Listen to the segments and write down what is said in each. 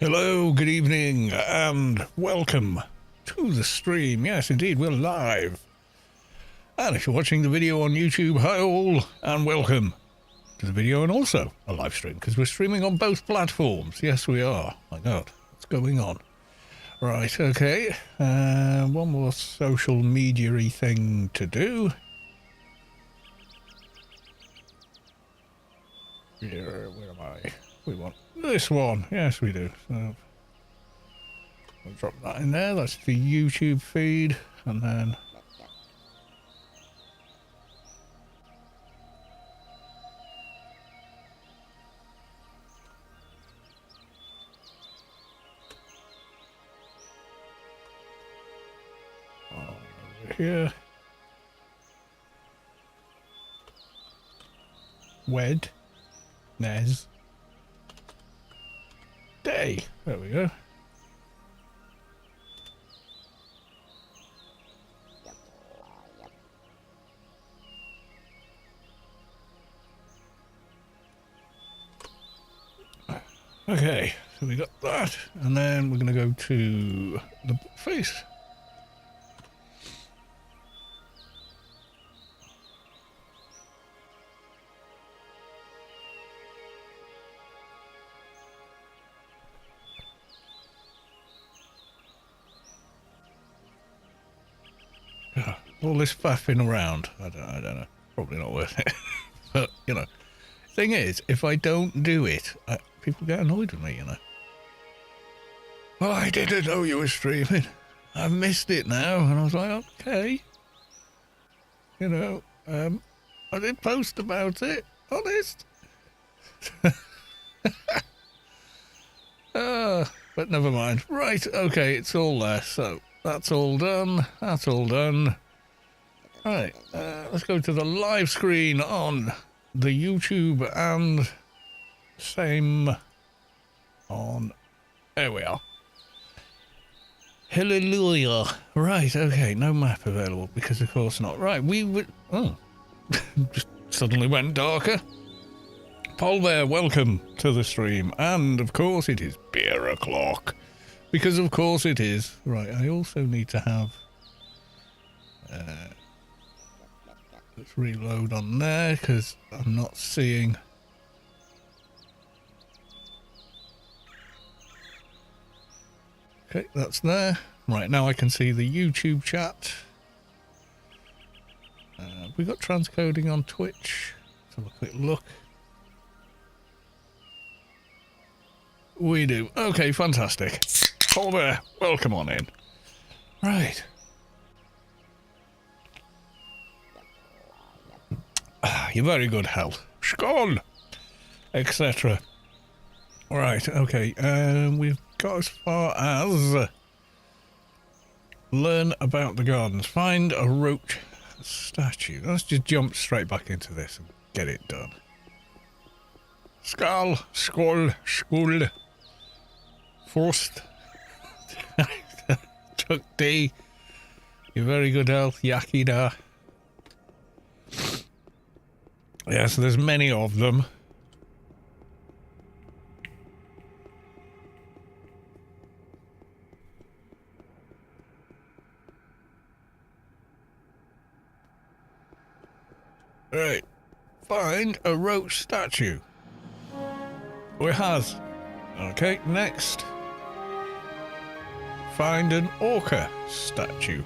Hello, good evening, and welcome to the stream. Yes, indeed, we're live. And if you're watching the video on YouTube, hi all, and welcome to the video and also a live stream, because we're streaming on both platforms. Yes, we are. My God, what's going on? Right, okay. One more social media-y thing to do. Here, where am I? We want this one. Yes, we do. So we'll drop that in there. That's the YouTube feed. And then over here. Wed. Nez. Day. There we go. Okay, so we got that, and then we're going to go to the face. All this faffing around, I don't know, probably not worth it. But, you know, thing is, if I don't do it, people get annoyed with me, you know. Well, I didn't know you were streaming. I've missed it now. And I was like, okay. You know, I did post about it, honest. But never mind. Right, okay, it's all there. So that's all done. That's all done. Right, let's go to the live screen on the YouTube and same on... There we are. Hallelujah. Right, okay, no map available because of course not. Right, we would... Oh, just suddenly went darker. Paul there, welcome to the stream. And of course it is beer o'clock. Because of course it is. Right, I also need to have... let's reload on there because I'm not seeing... Okay, that's there. Right, now I can see the YouTube chat. We got transcoding on Twitch. Let's have a quick look. We do. Okay, fantastic. Paul there, welcome on in. Right. You're very good health. Skål! Etc. Right, okay. We've got as far as learn about the gardens. Find a roach statue. Let's just jump straight back into this and get it done. Skål, skål, skål. First. Chuck D. You're very good health. Yaki da. Yeah, so there's many of them. Right. Find a roach statue. We has. Okay, next. Find an orca statue.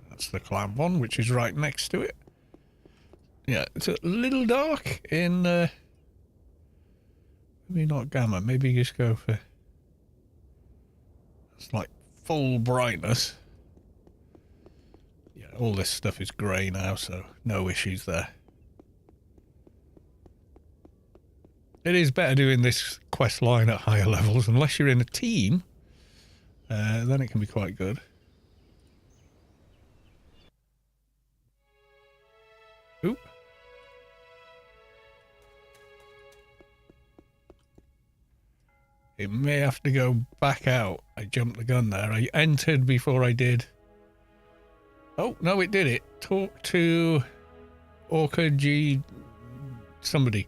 That's the clam one, which is right next to it. Yeah, it's a little dark in, maybe not gamma, maybe just go for, it's like full brightness. Yeah, all this stuff is grey now, so no issues there. It is better doing this quest line at higher levels, unless you're in a team, then it can be quite good. Oop. It may have to go back out. I jumped the gun there. I entered before I did. Oh, no, it did it. Talk to Orca G... somebody.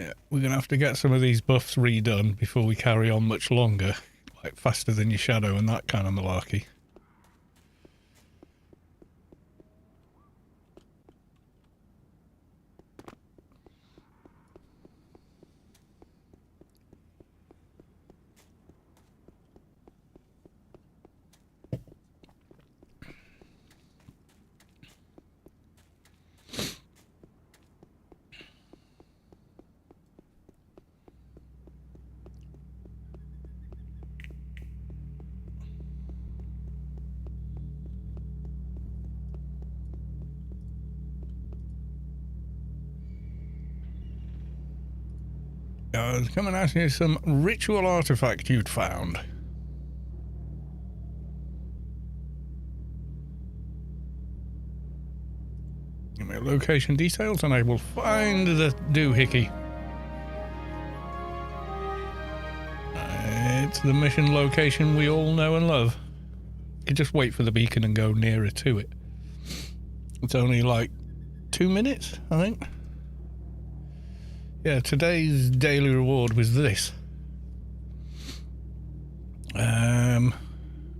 Yeah, we're going to have to get some of these buffs redone before we carry on much longer. Like faster than your shadow and that kind of malarkey. Come and ask you some ritual artifact you'd found. Give me location details and I will find the doohickey. It's the mission location we all know and love. You can just wait for the beacon and go nearer to it. It's only like 2 minutes, I think. Yeah, today's daily reward was this.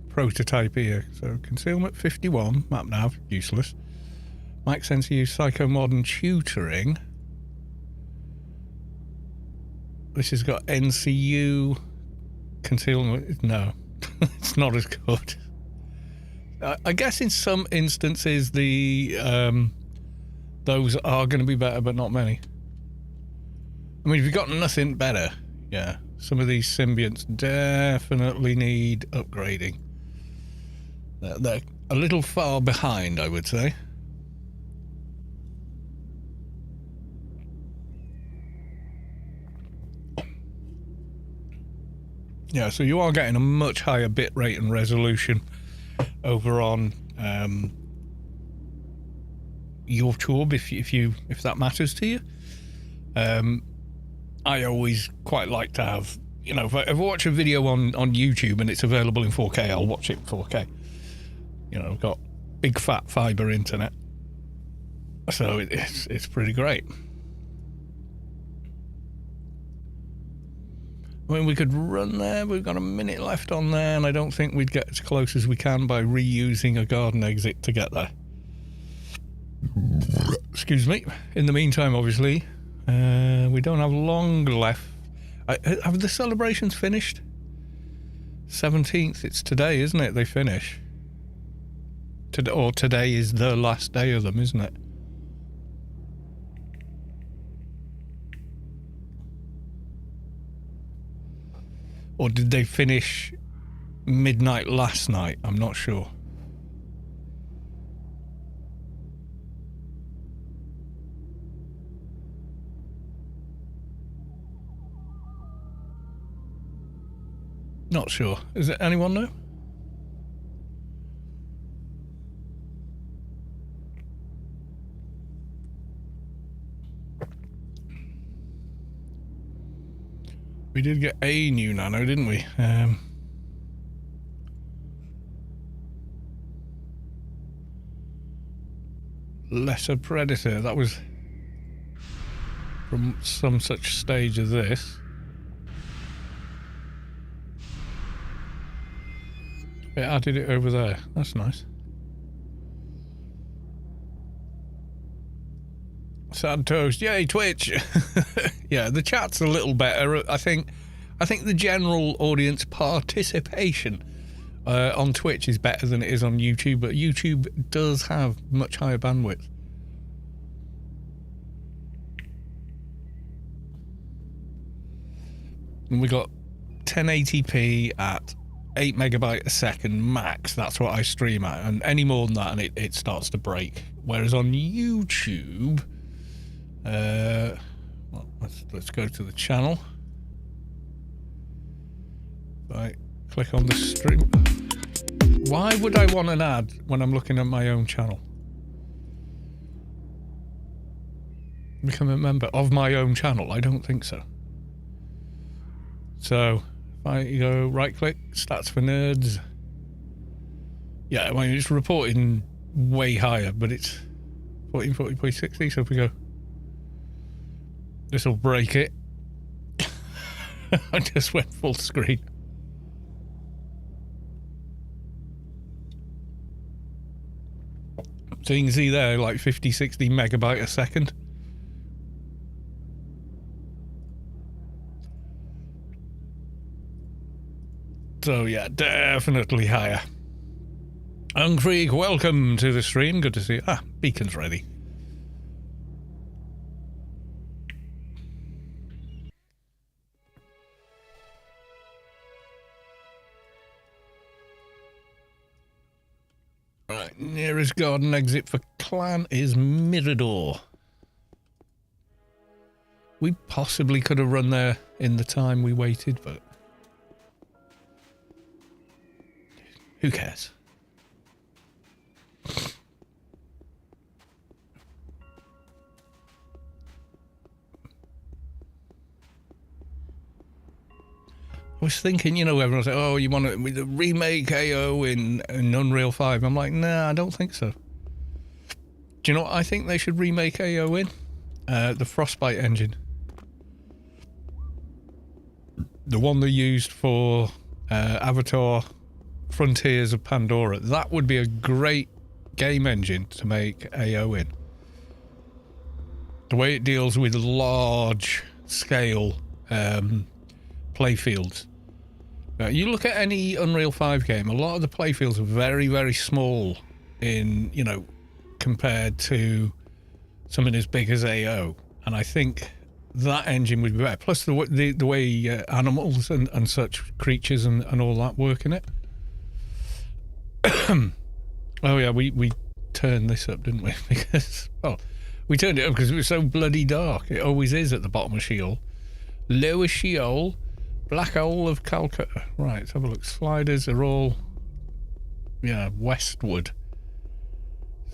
Prototype here. So concealment 51, map nav, useless. Mike Sensor use psychomodern tutoring. This has got NCU concealment. No, it's not as good. I guess in some instances the those are going to be better, but not many. I mean, if you've got nothing better, yeah, some of these symbionts definitely need upgrading. They're a little far behind, I would say. Yeah, so you are getting a much higher bit rate and resolution over on YouTube, if that matters to you. I always quite like to have, you know, if I watch a video on YouTube and it's available in 4K, I'll watch it in 4K. You know, I've got big fat fiber internet, so it's pretty great. I mean, we could run there. We've got a minute left on there, and I don't think we'd get as close as we can by reusing a garden exit to get there. Excuse me. In the meantime, obviously, we don't have long left. Have the celebrations finished? 17th, it's today, isn't it? They finish. Or today is the last day of them, isn't it? Or did they finish midnight last night? I'm not sure. Not sure. Is it anyone know? We did get a new nano, didn't we? Lesser Predator. That was from some such stage as this. It added it over there. That's nice. Sad toast. Yay, Twitch. Yeah, the chat's a little better. I think the general audience participation on Twitch is better than it is on YouTube, but YouTube does have much higher bandwidth. And we got 1080p at 8 megabyte a second max. That's what I stream at, and any more than that and it starts to break. Whereas on YouTube, well, let's go to the channel. Right, click on the stream. Why would I want an ad when I'm looking at my own channel? Become a member of my own channel? I don't think so. So if I go right click, stats for nerds. Yeah, I mean, it's reporting way higher, but it's 1440p 60. So if we go This will break it. I just went full screen. So you can see there, like 50, 60 megabyte a second. So yeah, definitely higher. Uncreek, welcome to the stream. Good to see you. Ah, beacon's ready. Right, nearest garden exit for clan is Mirador. We possibly could have run there in the time we waited, but who cares? I was thinking, you know, everyone's like, oh, you want to remake AO in Unreal 5? I'm like, nah, I don't think so. Do you know what I think they should remake AO in? The Frostbite engine. The one they used for Avatar Frontiers of Pandora. That would be a great game engine to make AO in. The way it deals with large scale playfields. You look at any Unreal 5 game, a lot of the playfields are very, very small in, you know, compared to something as big as AO. And I think that engine would be better. Plus the way animals and such creatures and all that work in it. Oh yeah, we turned this up, didn't we? Because, well, we turned it up because it was so bloody dark. It always is at the bottom of Sheol. Lower Sheol. Black Hole of Calcutta. Right, let's have a look. Sliders are all, yeah, westward.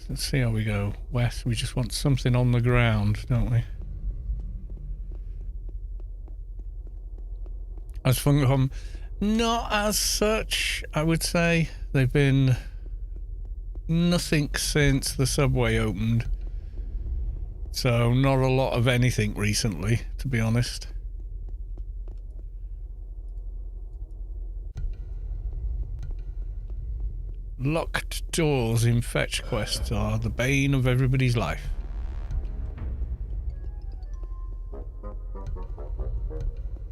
Let's see how we go. West, we just want something on the ground, don't we? As Funcom, not as such, I would say. They've been nothing since the subway opened. So not a lot of anything recently, to be honest. Locked doors in fetch quests are the bane of everybody's life.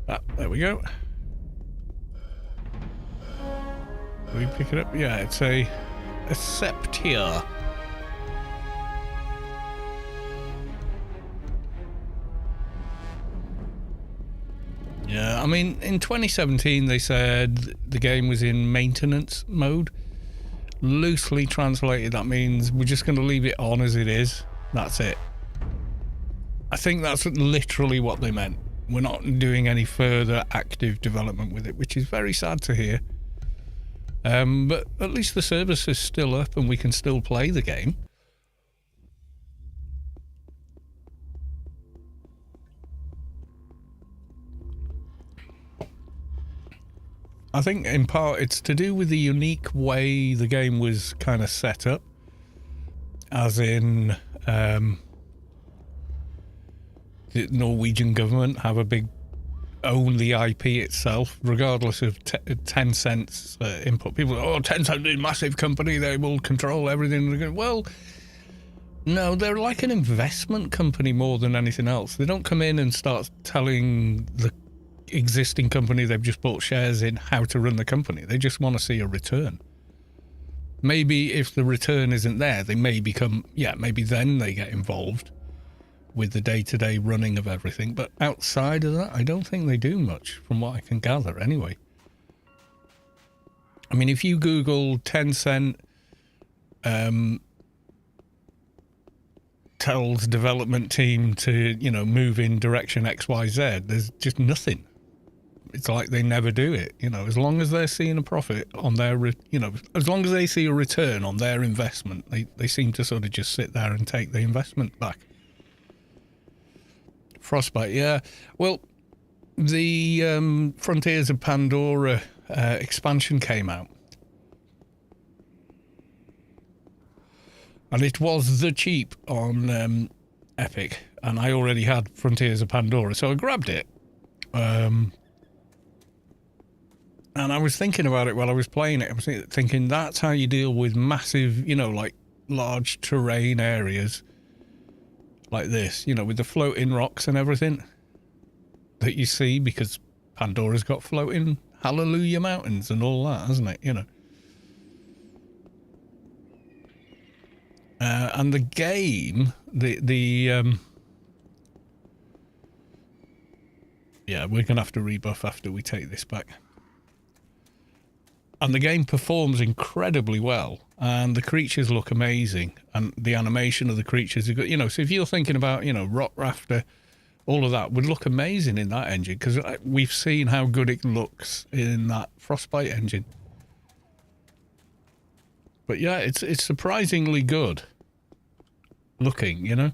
Ah, there we go. Can we pick it up? Yeah, it's a Septia. Yeah, I mean, in 2017 they said the game was in maintenance mode. Loosely translated, that means we're just going to leave it on as it is. That's it. I think that's literally what they meant. We're not doing any further active development with it, which is very sad to hear. But at least the service is still up and we can still play the game. I think in part it's to do with the unique way the game was kind of set up. As in, the Norwegian government have a big own the IP itself, regardless of 10 cents input. People go, oh, 10 cents is a massive company, they will control everything. Well, no, they're like an investment company more than anything else. They don't come in and start telling the existing company they've just bought shares in how to run the company. They just want to see a return. Maybe if the return isn't there, they may become, yeah, maybe then they get involved with the day-to-day running of everything. But outside of that, I don't think they do much, from what I can gather anyway. I mean, if you Google 10 cent tells development team to, you know, move in direction XYZ, there's just nothing. It's like they never do it, you know. As long as they're seeing a profit on their, you know, as long as they see a return on their investment, they seem to sort of just sit there and take the investment back. Frostbite, yeah. Well, the Frontiers of Pandora expansion came out. And it was the cheap on Epic. and I already had Frontiers of Pandora, so I grabbed it. And I was thinking about it while I was playing it. I was thinking that's how you deal with massive, you know, like large terrain areas like this, you know, with the floating rocks and everything that you see, because Pandora's got floating Hallelujah Mountains and all that, hasn't it? You know. And the game, yeah, we're going to have to rebuff after we take this back. And the game performs incredibly well, and the creatures look amazing, and the animation of the creatures are good. You know, so if you're thinking about, you know, Rock Rafter, all of that would look amazing in that engine, because we've seen how good it looks in that Frostbite engine. But yeah, it's surprisingly good looking, you know.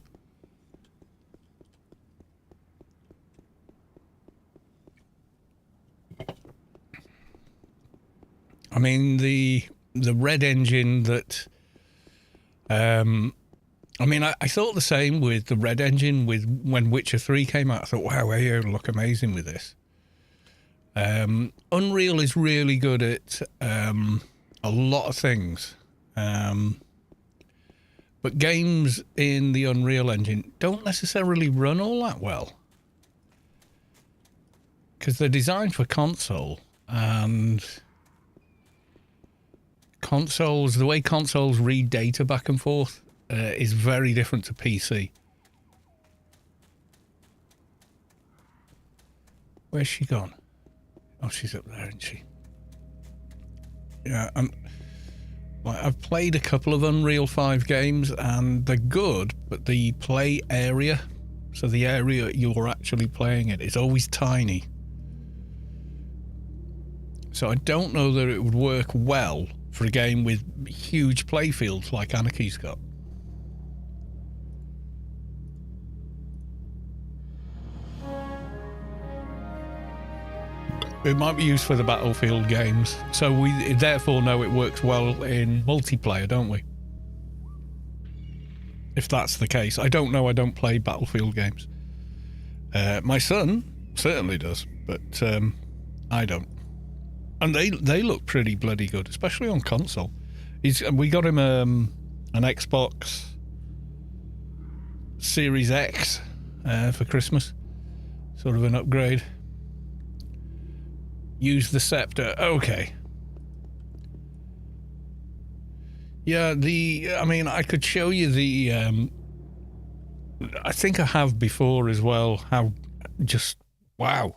I mean, the red engine that, I mean, I thought the same with the red engine with when Witcher 3 came out. I thought, wow, it'll look amazing with this. Unreal is really good at a lot of things. But games in the Unreal Engine don't necessarily run all that well, because they're designed for console, and consoles, the way consoles read data back and forth is very different to PC. Where's she gone? Oh, she's up there, isn't she? Yeah, I've played a couple of Unreal 5 games, and they're good, but the play area, so the area you're actually playing in, is always tiny. So I don't know that it would work well for a game with huge playfields like Anarchy's got. It might be used for the Battlefield games, so we therefore know it works well in multiplayer, don't we? If that's the case. I don't know, I don't play Battlefield games. My son certainly does, but I don't. And they look pretty bloody good, especially on console. We got him an Xbox Series X for Christmas. Sort of an upgrade. Use the scepter. Okay. Yeah, I mean, I could show you the... I think I have before as well, how just... Wow.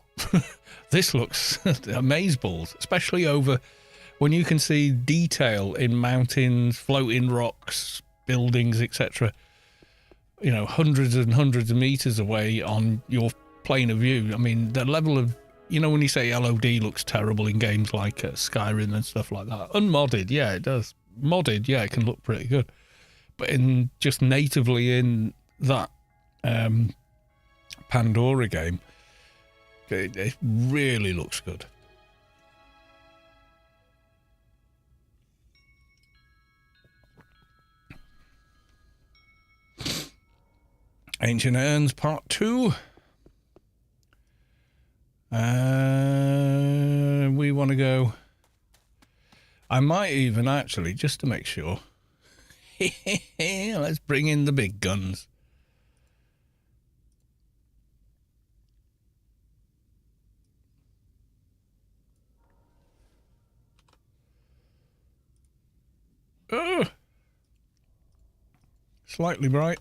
This looks amazeballs, especially over when you can see detail in mountains, floating rocks, buildings, etc. You know, hundreds and hundreds of meters away on your plane of view. I mean, the level of, you know, when you say LOD looks terrible in games like Skyrim and stuff like that. Unmodded, yeah, it does. Modded, yeah, it can look pretty good. But in just natively in that Pandora game, it really looks good. Ancient Urns Part 2. We want to go... I might even actually, just to make sure, let's bring in the big guns. Oh, slightly bright.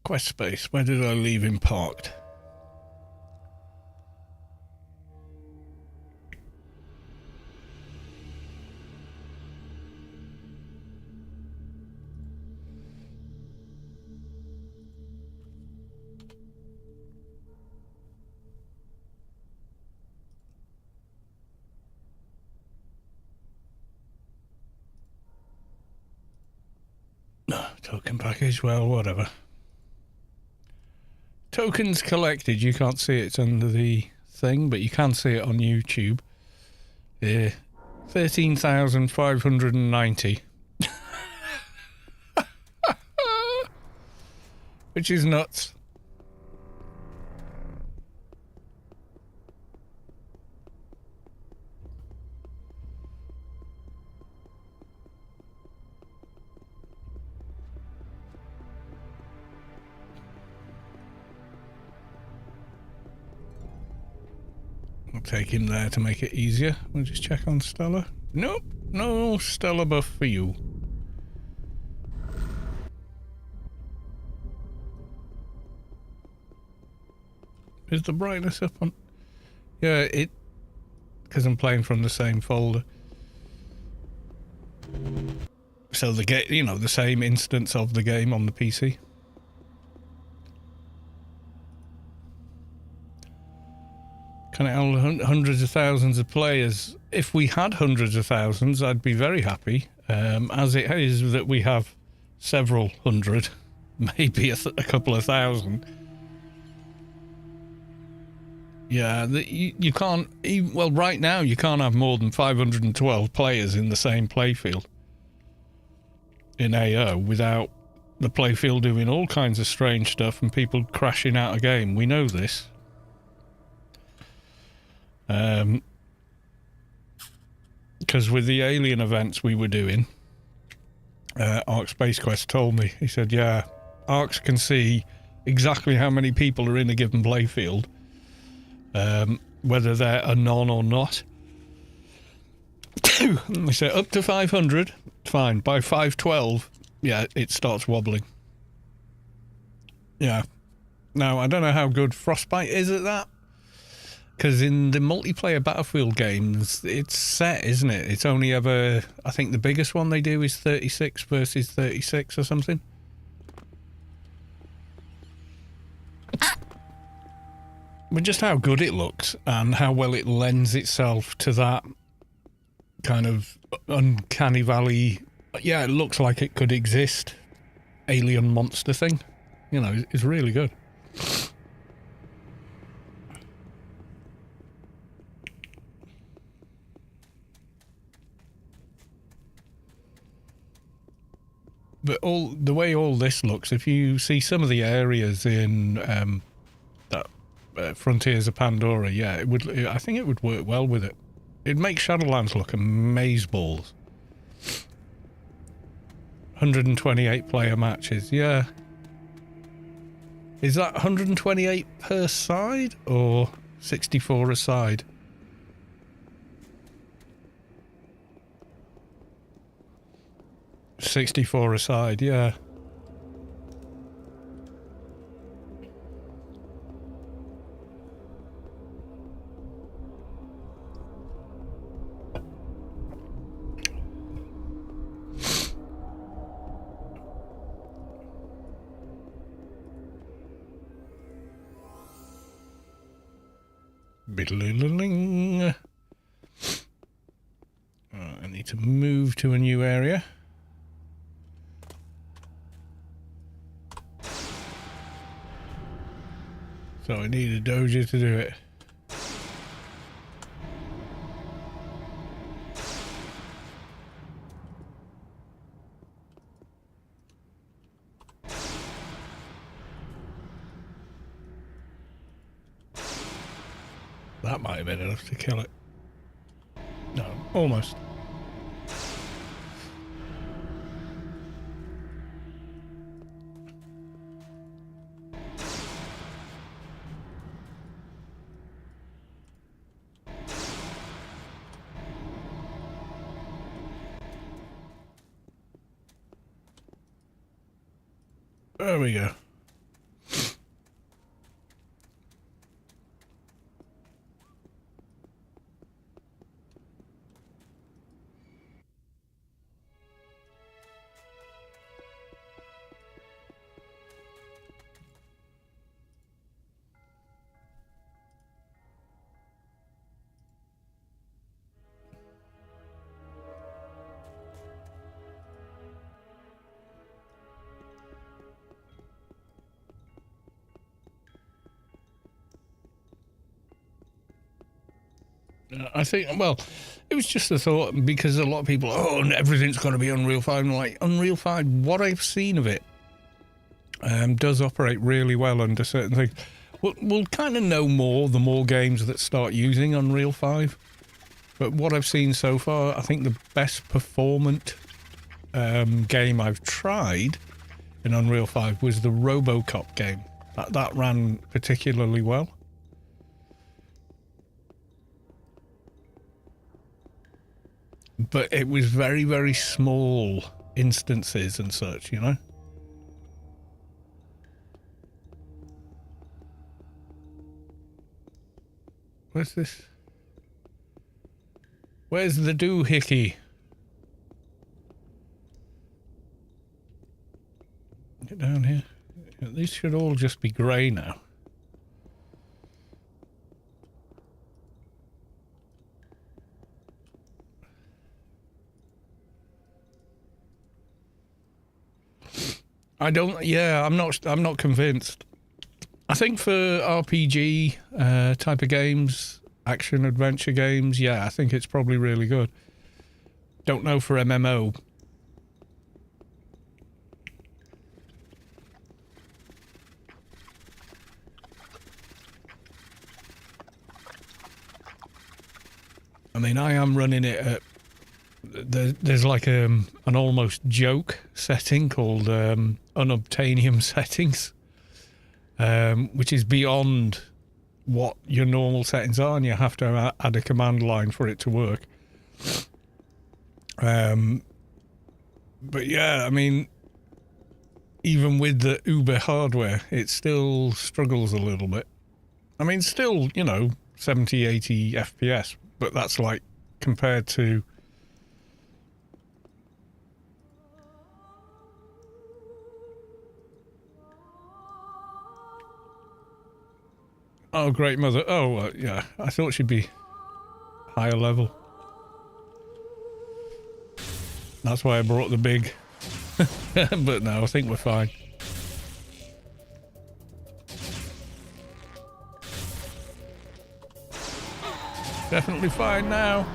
Quest space. Where did I leave him parked? Token package, well, whatever. Tokens collected, you can't see it's under the thing, but you can see it on YouTube. 13,590. which is nuts. I'll take him there to make it easier. We'll just check on Stella. Nope, no Stella buff for you. Is the brightness up on? Yeah, because I'm playing from the same folder. So the game, you know, the same instance of the game on the PC. Can hundreds of thousands of players. If we had hundreds of thousands, I'd be very happy. As it is that we have several hundred, maybe a couple of thousand. Yeah, you can't. Well, right now you can't have more than 512 players in the same playfield in AO without the playfield doing all kinds of strange stuff and people crashing out a game. We know this. Because with the alien events we were doing, Ark Space Quest told me, he said, yeah, Arks can see exactly how many people are in a given playfield, whether they're anon or not. They say up to 500, fine. By 512, yeah, it starts wobbling. Yeah. Now, I don't know how good Frostbite is at that. Because in the multiplayer Battlefield games, it's set, isn't it? It's only ever... I think the biggest one they do is 36 versus 36 or something. But just how good it looks and how well it lends itself to that kind of uncanny valley... Yeah, it looks like it could exist. Alien monster thing. You know, it's really good. But the way all this looks, if you see some of the areas in that Frontiers of Pandora, yeah, I think it would work well with it. It'd make Shadowlands look amazeballs. 128 player matches, yeah. Is that 128 per side or 64 a side? $64 a side, yeah. Biddling. I need to move to a new area. So I need a doja to do it. That might have been enough to kill it. No, almost. There we go. I think, well, it was just a thought because a lot of people, oh, everything's got to be Unreal 5. I'm like, Unreal 5, what I've seen of it, does operate really well under certain things. We'll kind of know more the more games that start using Unreal 5. But what I've seen so far, I think the best performant game I've tried in Unreal 5 was the RoboCop game. That ran particularly well. But it was very, very small instances and such, you know? Where's this? Where's the doohickey? Get down here. These should all just be grey now. I'm not convinced. I think for RPG type of games, action adventure games, yeah, I think it's probably really good. Don't know for MMO. I mean, I am running it at... There's like an almost joke setting called unobtainium settings, which is beyond what your normal settings are, and you have to add a command line for it to work. But yeah, I mean, even with the Uber hardware, it still struggles a little bit. I mean, still, you know, 70, 80 FPS, but that's like compared to... Oh, Great Mother. Oh, yeah. I thought she'd be higher level. That's why I brought the big. But no, I think we're fine. Definitely fine now.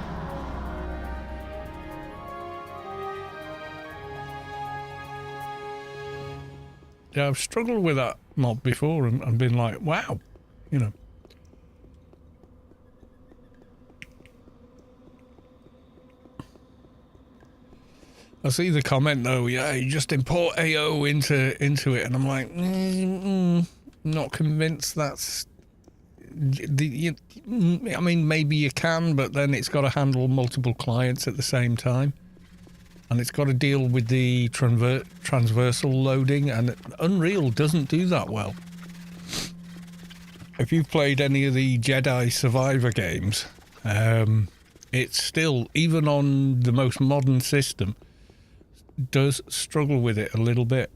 Yeah, I've struggled with that mob before and been like, wow. You know. I see the comment though, yeah, you just import AO into it, and I'm like, not convinced that's I mean, maybe you can, but then it's got to handle multiple clients at the same time, and it's got to deal with the transversal loading, and Unreal doesn't do that well. If you've played any of the Jedi Survivor games, it's still, even on the most modern system, does struggle with it a little bit.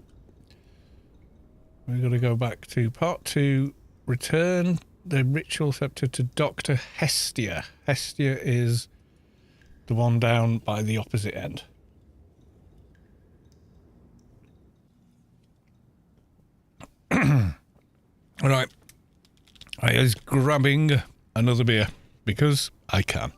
We've got to go back to part 2, return the ritual scepter to Dr. Hestia. Hestia is the one down by the opposite end. Alright. I is grabbing another beer because I can.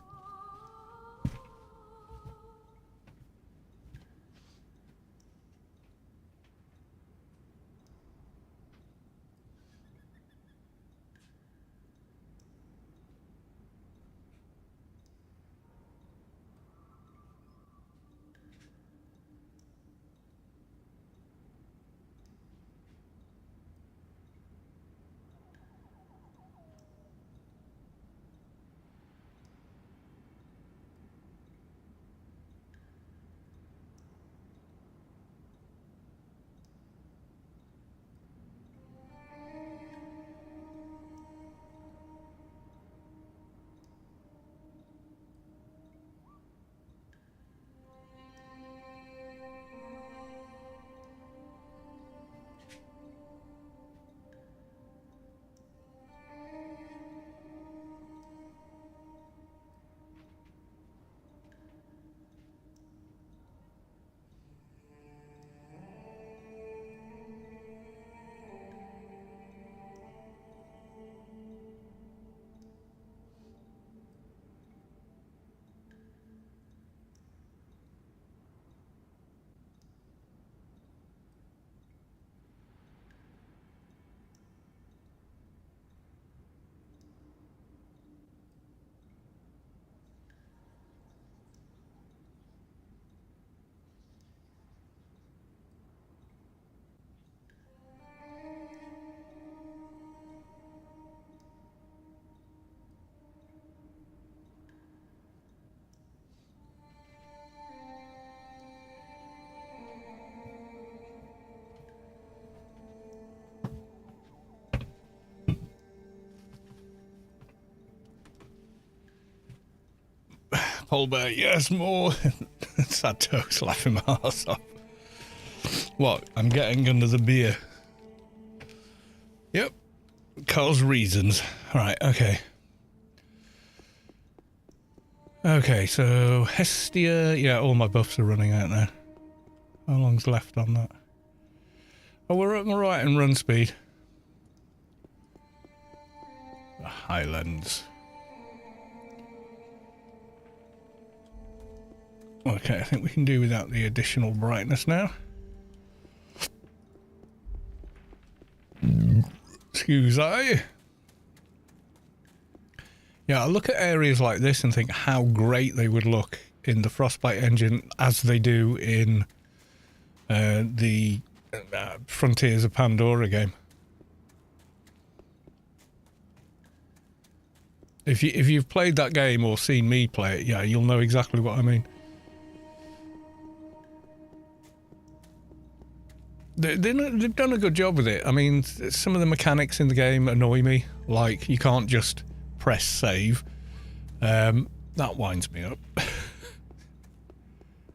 Pole bear, yes, more. Sad Toast laughing my arse off. What? I'm getting under the beer. Yep. Carl's reasons. Right, okay. Okay, so Hestia, yeah, all my buffs are running out now. How long's left on that? Oh, we're at the right and run speed. The Highlands. Okay, I think we can do without the additional brightness now. Excuse I. Yeah, I look at areas like this and think how great they would look in the Frostbite engine as they do in the Frontiers of Pandora game. If you've played that game or seen me play it, yeah, you'll know exactly what I mean. They've done a good job with it. I mean, some of the mechanics in the game annoy me. Like, you can't just press save. That winds me up.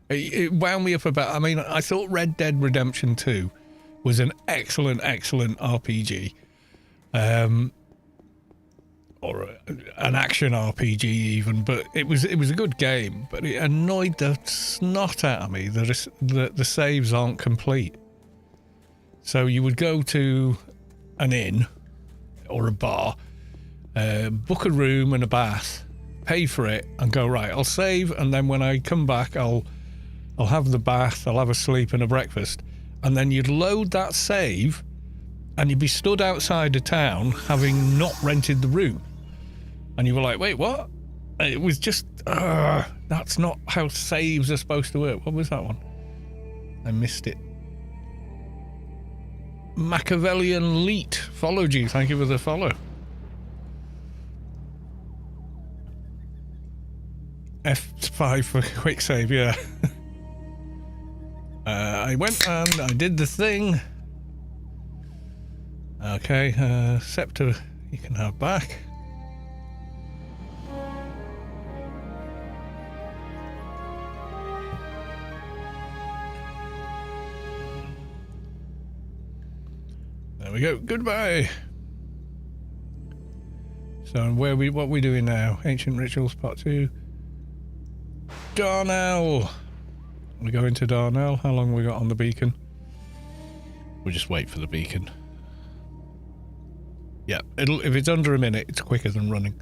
It wound me up about... I mean, I thought Red Dead Redemption 2 was an excellent RPG. Or an action RPG even, but it was a good game. But it annoyed the snot out of me that the saves aren't complete. So you would go to an inn or a bar, book a room and a bath, pay for it, and go, right, I'll save, and then when I come back, I'll have the bath, I'll have a sleep and a breakfast. And then you'd load that save, and you'd be stood outside the town having not rented the room. And you were like, wait, what? It was just, that's not how saves are supposed to work. What was that one? I missed it. Machiavellian Leet followed you. Thank you for the follow. F5 for quick save, yeah. I went and I did the thing. Okay, Scepter you can have back. There we go. Goodbye. So what are we doing now? Ancient Rituals Part 2. Darnell. We go into Darnell. How long have we got on the beacon? We'll just wait for the beacon. Yeah, if it's under a minute, it's quicker than running.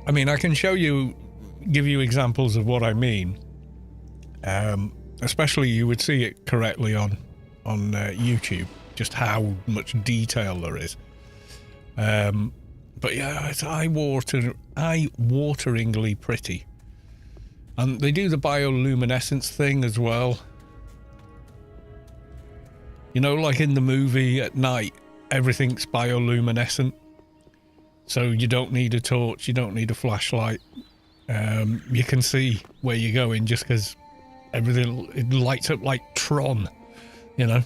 I mean, I can give you examples of what I mean. Especially you would see it correctly on YouTube, just how much detail there is. But yeah, it's eye-wateringly pretty. And they do the bioluminescence thing as well. You know, like in the movie at night, everything's bioluminescent. So you don't need a torch, you don't need a flashlight. You can see where you're going just because everything, it lights up like Tron, you know?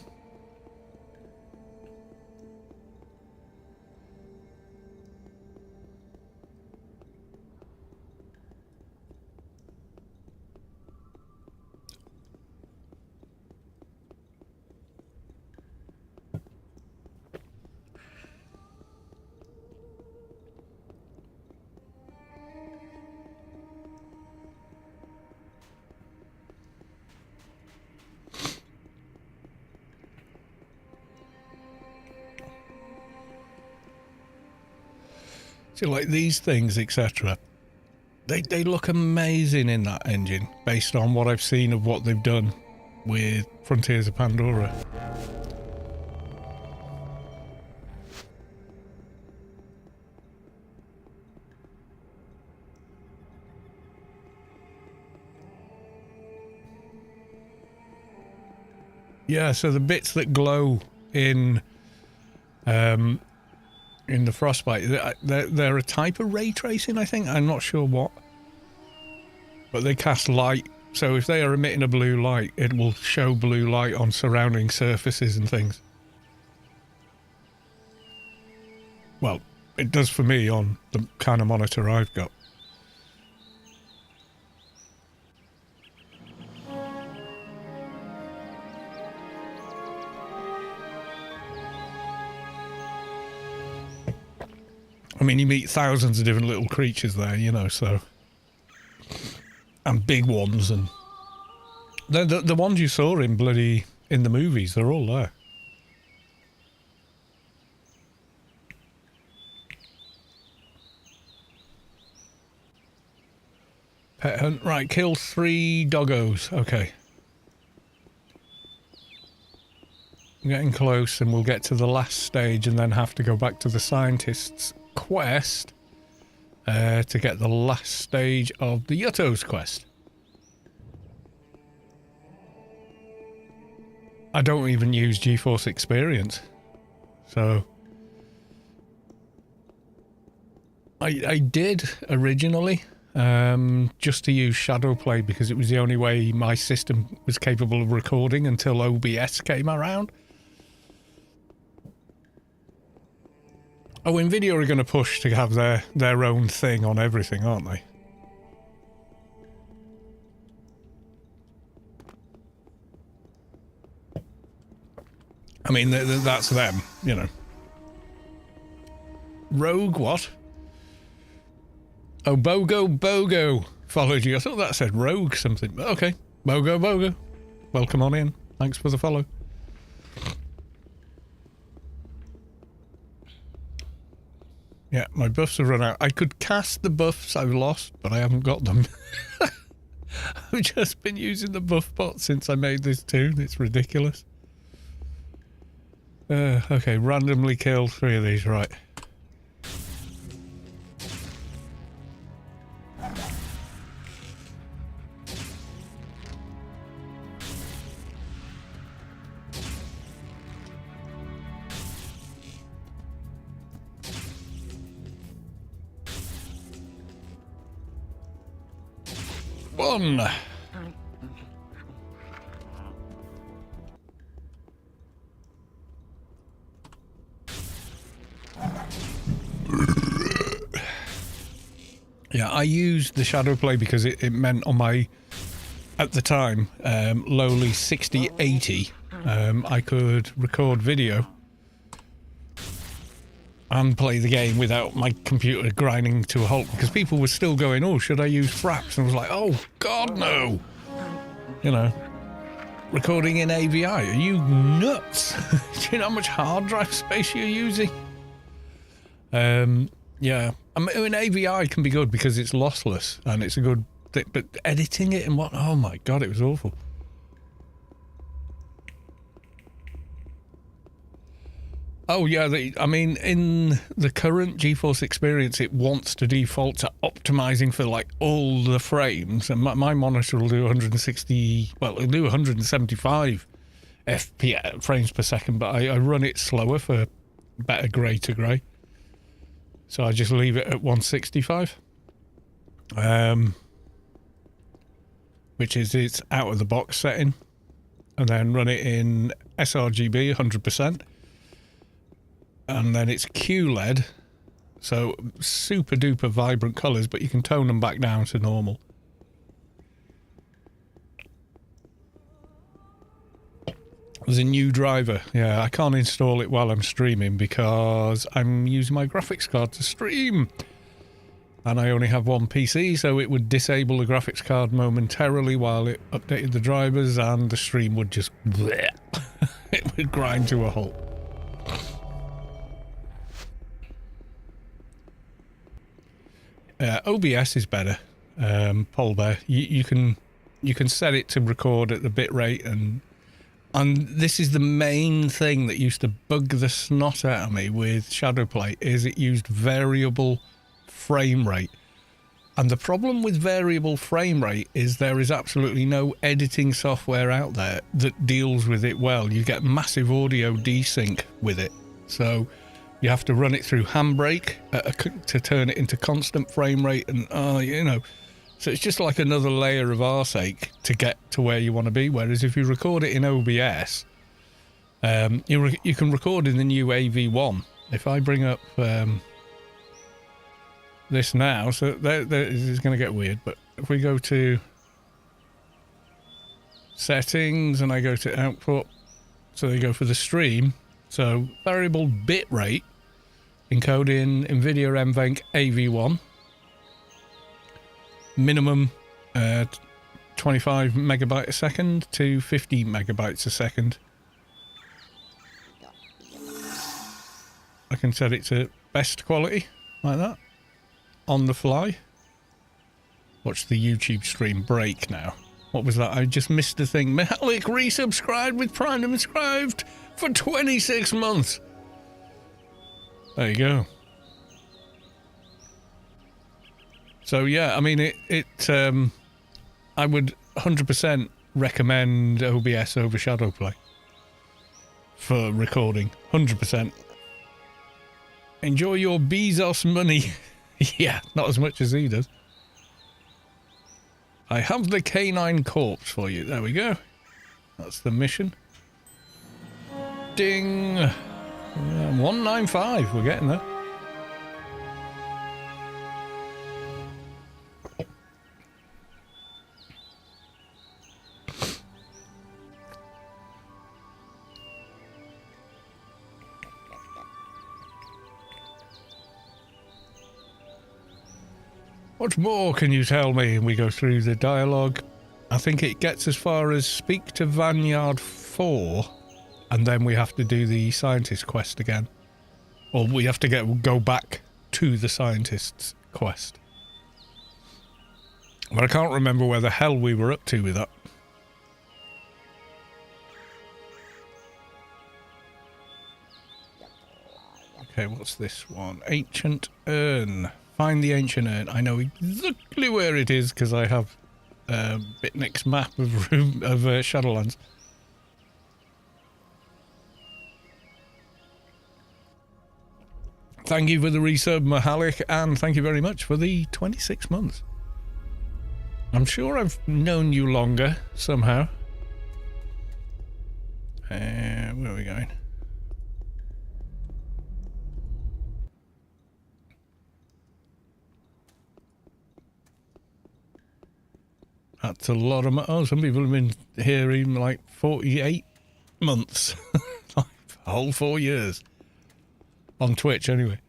So like these things, etc. They look amazing in that engine based on what I've seen of what they've done with Frontiers of Pandora. Yeah, so the bits that glow in the Frostbite, they're a type of ray tracing, I think. I'm not sure what. But they cast light. So if they are emitting a blue light, it will show blue light on surrounding surfaces and things. Well, It does for me on the kind of monitor I've got. I mean, you meet thousands of different little creatures there, you know, so... And big ones, and... The ones you saw in the movies, they're all there. Pet hunt, right, kill 3 doggos, okay. I'm getting close, and we'll get to the last stage and then have to go back to the scientist's quest to get the last stage of the Yutto's quest. I don't even use GeForce Experience, so I did originally just to use Shadowplay because it was the only way my system was capable of recording until OBS came around. Oh, NVIDIA are going to push to have their own thing on everything, aren't they? I mean, that's them, you know. Rogue what? Oh, Bogo followed you. I thought that said Rogue something. Okay, Bogo. Welcome on in. Thanks for the follow. Yeah, my buffs have run out. I could cast the buffs I've lost, but I haven't got them. I've just been using the buff bot since I made this toon. It's ridiculous. Okay, randomly kill 3 of these, right. One. Yeah, I used the Shadowplay because it meant on my, at the time, lowly 6080, I could record video and play the game without my computer grinding to a halt, because people were still going, oh, should I use fraps? And I was like, oh, God, no. You know, recording in AVI, are you nuts? Do you know how much hard drive space you're using? Yeah, I mean, AVI can be good because it's lossless and it's a good thing, but editing it and what, oh my God, it was awful. Oh yeah, I mean, in the current GeForce Experience, it wants to default to optimizing for like all the frames, and my monitor will do 160, well, it'll do 175 FPS, frames per second, but I run it slower for better grey to grey. So I just leave it at 165, which is its out of the box setting, and then run it in sRGB 100%. And then it's QLED, so super duper vibrant colours, but you can tone them back down to normal. There's a new driver. Yeah, I can't install it while I'm streaming because I'm using my graphics card to stream. And I only have one PC, so it would disable the graphics card momentarily while it updated the drivers, and the stream would just... bleh. It would grind to a halt. OBS is better, Polbear. You can set it to record at the bit rate, and this is the main thing that used to bug the snot out of me with Shadowplay, is it used variable frame rate. And the problem with variable frame rate is there is absolutely no editing software out there that deals with it well. You get massive audio desync with it, so you have to run it through Handbrake to turn it into constant frame rate, and you know, so it's just like another layer of arsehole to get to where you want to be. Whereas if you record it in OBS, you can record in the new AV1. If I bring up this now, so this is going to get weird, but if we go to settings and I go to output, so they go for the stream, so variable bit rate, encoding NVIDIA NVENC AV1, minimum 25 megabyte a second to 50 megabytes a second. I can set it to best quality, like that, on the fly. Watch the YouTube stream break now. What was that? I just missed the thing. Mihalik resubscribed with Prime and subscribed for 26 months. There you go. So yeah, I mean, I would 100% recommend OBS over Shadowplay for recording. 100%. Enjoy your Bezos money. Yeah, not as much as he does. I have the canine corpse for you. There we go. That's the mission. Ding. 195. We're getting there. What more can you tell me? And we go through the dialogue. I think it gets as far as speak to Vineyard 4, and then we have to do the scientist quest again. Or we have to go back to the scientist's quest. But I can't remember where the hell we were up to with that. Okay, what's this one? Ancient Urn. Find the ancient urn. I know exactly where it is because I have Bitnick's map of Shadowlands. Thank you for the resub, Mahalik, and thank you very much for the 26 months. I'm sure I've known you longer somehow. Where are we going? That's a lot of... Oh, some people have been here even like 48 months. Like a whole 4 years. On Twitch, anyway.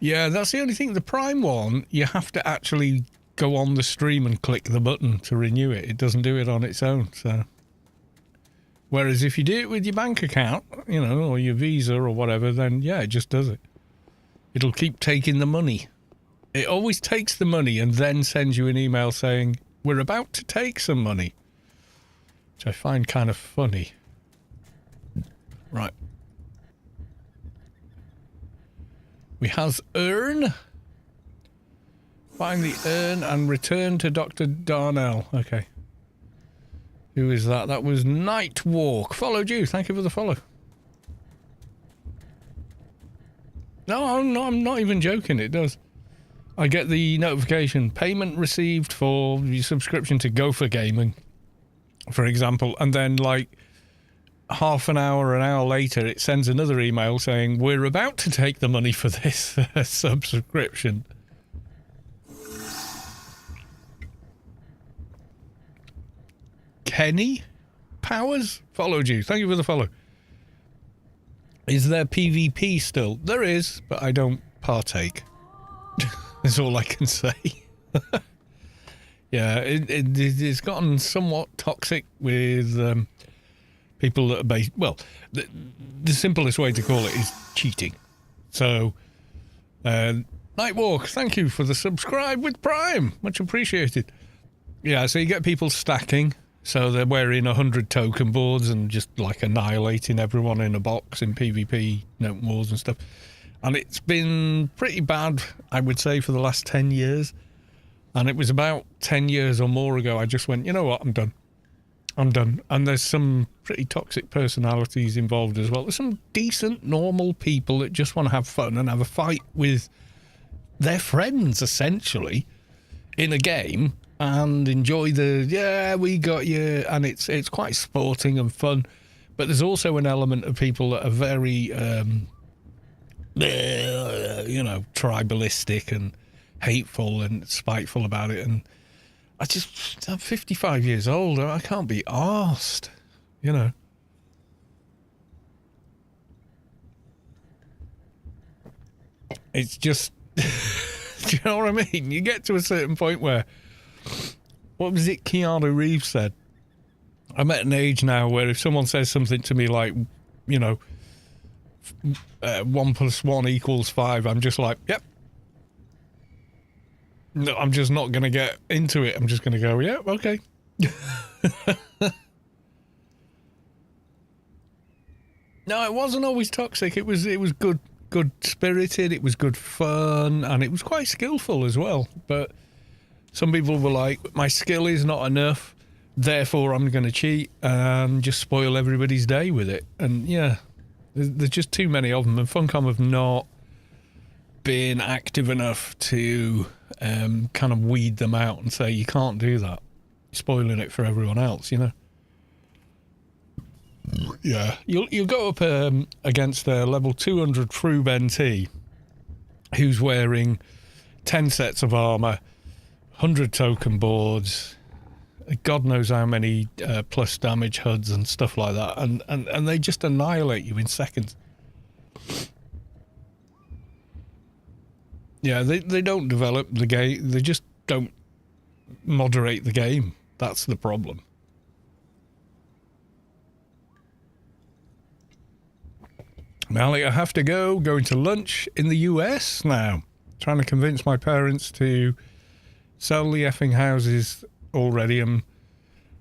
Yeah, that's the only thing. The Prime one, you have to actually go on the stream and click the button to renew it. It doesn't do it on its own, so... Whereas if you do it with your bank account, you know, or your Visa or whatever, then yeah, it just does it. It'll keep taking the money. It always takes the money and then sends you an email saying, we're about to take some money. Which I find kind of funny. Right. We have Urn. Find the urn and return to Dr. Darnell. Okay. Who is that? That was Nightwalk. Followed you. Thank you for the follow. No, I'm not even joking. It does. I get the notification. Payment received for your subscription to Gopher Gaming, for example. And then like half an hour later, it sends another email saying, we're about to take the money for this subscription. Kenny Powers followed you. Thank you for the follow. Is there PvP still? There is, but I don't partake. That's all I can say. Yeah, it's gotten somewhat toxic with people that are based... Well, the simplest way to call it is cheating. So, Nightwalk, thank you for the subscribe with Prime. Much appreciated. Yeah, so you get people stacking. So they're wearing 100 token boards and just like annihilating everyone in a box in PvP, note wars and stuff. And it's been pretty bad, I would say, for the last 10 years. And it was about 10 years or more ago, I just went, you know what, I'm done. I'm done. And there's some pretty toxic personalities involved as well. There's some decent, normal people that just want to have fun and have a fight with their friends, essentially, in a game. And enjoy the, yeah, we got you, and it's quite sporting and fun. But there's also an element of people that are very, tribalistic and hateful and spiteful about it. And I'm 55 years old. I can't be arsed, It's just, do you know what I mean? You get to a certain point where, what was it Keanu Reeves said? I'm at an age now where if someone says something to me like, 1 + 1 = 5, I'm just like, yep. No, I'm just not going to get into it. I'm just going to go, yeah, okay. No, it wasn't always toxic. It was good spirited. It was good fun, and it was quite skillful as well. But some people were like, my skill is not enough, therefore I'm going to cheat and just spoil everybody's day with it. And yeah, there's just too many of them, and Funcom have not been active enough to kind of weed them out and say, you can't do that. You're spoiling it for everyone else, Yeah, you'll go up against a level 200 Froob NT who's wearing 10 sets of armor, 100 token boards, God knows how many plus damage HUDs and stuff like that, and they just annihilate you in seconds. Yeah, they don't develop the game. They just don't moderate the game. That's the problem. Malik, I have to go. Going to lunch in the US now. Trying to convince my parents to sell the effing houses already. Hang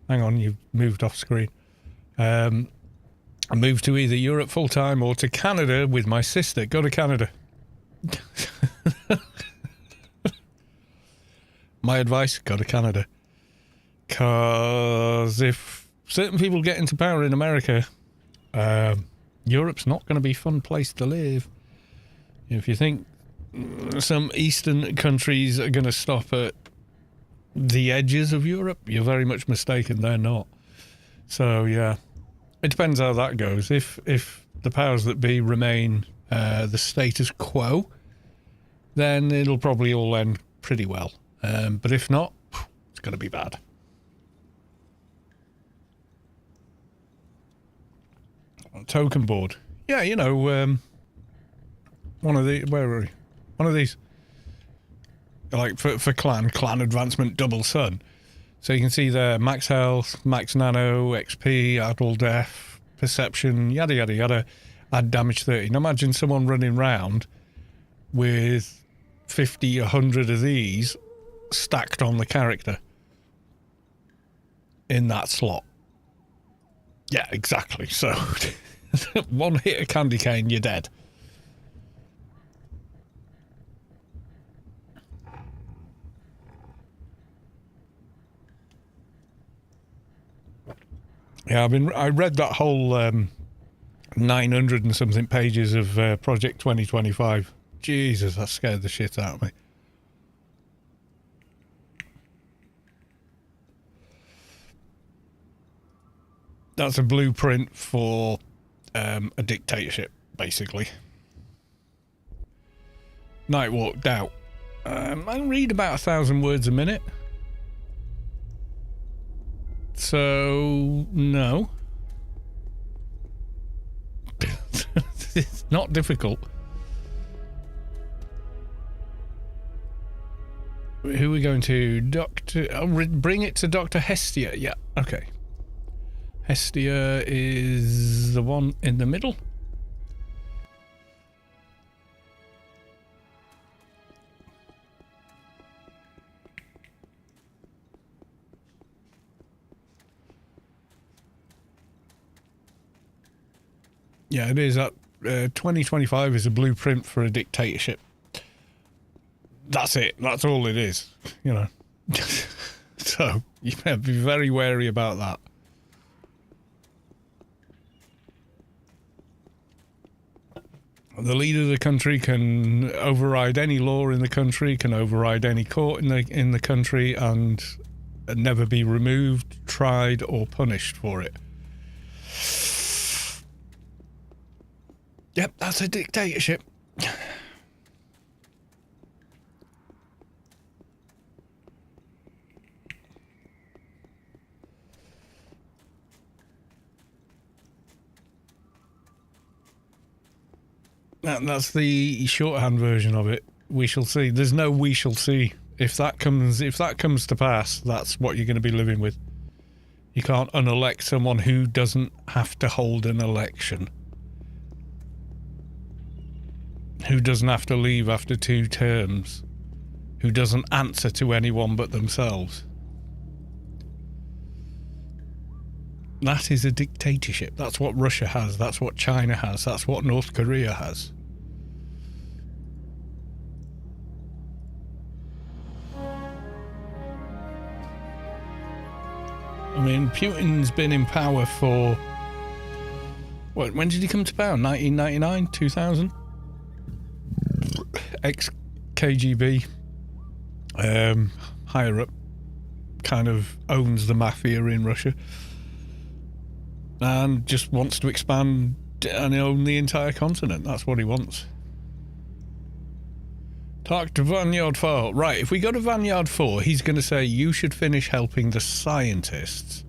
on, you've moved off screen. I moved to either Europe full time or to Canada with my sister. Go to Canada. My advice, go to Canada. Because if certain people get into power in America, Europe's not going to be a fun place to live. If you think some eastern countries are going to stop at the edges of Europe, you're very much mistaken. They're not. So yeah, it depends how that goes. If the powers that be remain the status quo, then it'll probably all end pretty well. But if not, it's going to be bad. Token board. Yeah, one of these, like for clan advancement double sun. So you can see there max health, max nano, XP, add all def, perception, yada yada yada, add damage 30. Now imagine someone running round with 50, 100 of these stacked on the character in that slot. Yeah, exactly. So one hit of candy cane, you're dead. Yeah, I read that whole 900 and something pages of Project 2025. Jesus, that scared the shit out of me. That's a blueprint for a dictatorship, basically. Night walked out. I read about 1,000 words a minute. So, no. It's not difficult. Who are we going to? Bring it to Dr. Hestia. Yeah, okay. Hestia is the one in the middle. Yeah, it is. 2025 is a blueprint for a dictatorship. That's it. That's all it is, So you better be very wary about that. The leader of the country can override any law in the country, can override any court in the country, and never be removed, tried, or punished for it. Yep, that's a dictatorship. That's the shorthand version of it. We shall see. There's no we shall see. If that comes to pass, that's what you're going to be living with. You can't unelect someone who doesn't have to hold an election. Who doesn't have to leave after 2 terms. Who doesn't answer to anyone but themselves. That is a dictatorship. That's what Russia has. That's what China has. That's what North Korea has. I mean, Putin's been in power for... What, when did he come to power? 1999? 2000? Ex-KGB. Higher up. Kind of owns the mafia in Russia. And just wants to expand and own the entire continent. That's what he wants. Talk to Vineyard 4. Right, if we go to Vineyard 4, he's going to say, you should finish helping the scientists.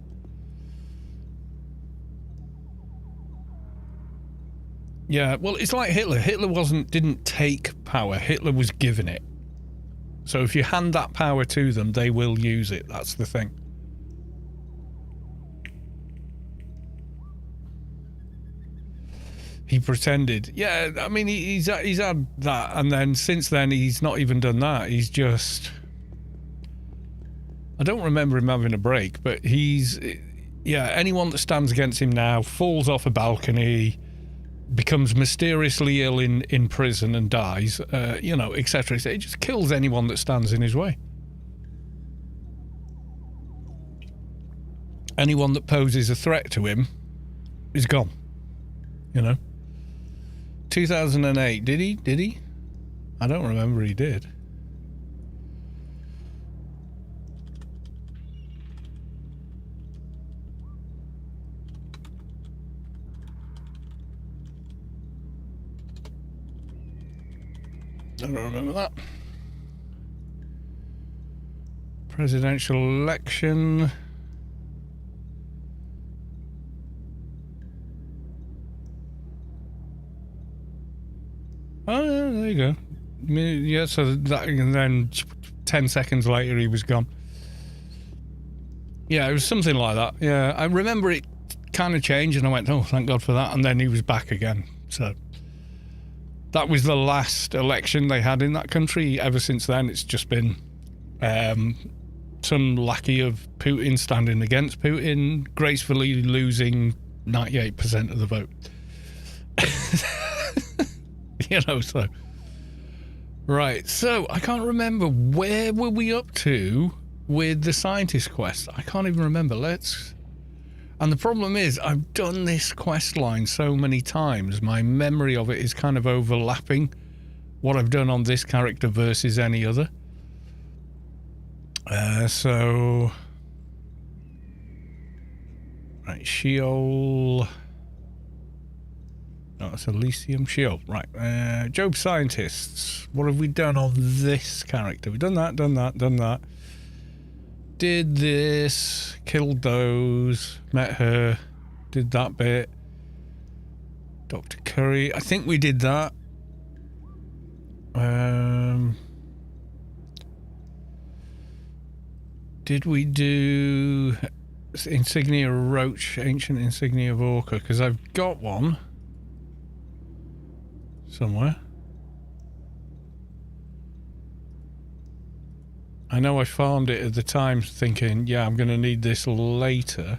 Yeah, well, it's like Hitler. Hitler didn't take power. Hitler was given it. So if you hand that power to them, they will use it. That's the thing. He pretended. Yeah, I mean, he's had that, and then since then he's not even done that. He's just... I don't remember him having a break, but he's... Yeah, anyone that stands against him now falls off a balcony, becomes mysteriously ill in prison and dies, you know, etc. He just kills anyone that stands in his way. Anyone that poses a threat to him is gone, you know. 2008, did he? I don't remember he did. I don't remember that. Presidential election. Oh, yeah, there you go. Yeah, so that, and then 10 seconds later he was gone. Yeah, it was something like that. Yeah, I remember it kind of changed and I went, oh, thank God for that. And then he was back again. So that was the last election they had in that country. Ever since then, it's just been some lackey of Putin standing against Putin, gracefully losing 98% of the vote. You know, so... Right, so I can't remember. Where were we up to with the scientist quest? I can't even remember. And the problem is, I've done this quest line so many times, my memory of it is kind of overlapping what I've done on this character versus any other. So... Right, Sheol... No, it's Elysium Shield. Right. Job Scientists. What have we done on this character? We've done that, done that. Did this. Killed those. Met her. Did that bit. Dr. Curry. I think we did that. Did we do Insignia Roach, Ancient Insignia of Orca? Because I've got one. Somewhere. I know I found it at the time thinking, yeah, I'm going to need this later.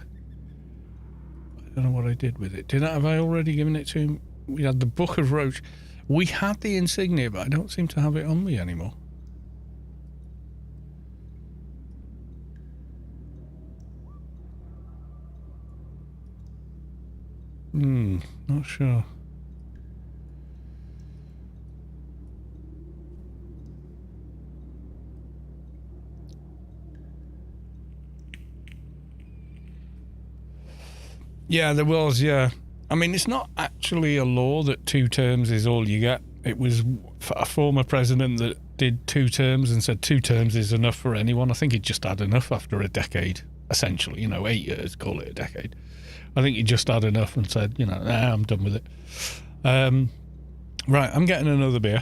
I don't know what I did with it. Have I already given it to him? We had the Book of Roach. We had the insignia, but I don't seem to have it on me anymore. Not sure. Yeah, there was, yeah. I mean, it's not actually a law that 2 terms is all you get. It was a former president that did 2 terms and said 2 terms is enough for anyone. I think he just had enough after a decade, essentially. 8 years, call it a decade. I think he just had enough and said, nah, I'm done with it. Right, I'm getting another beer.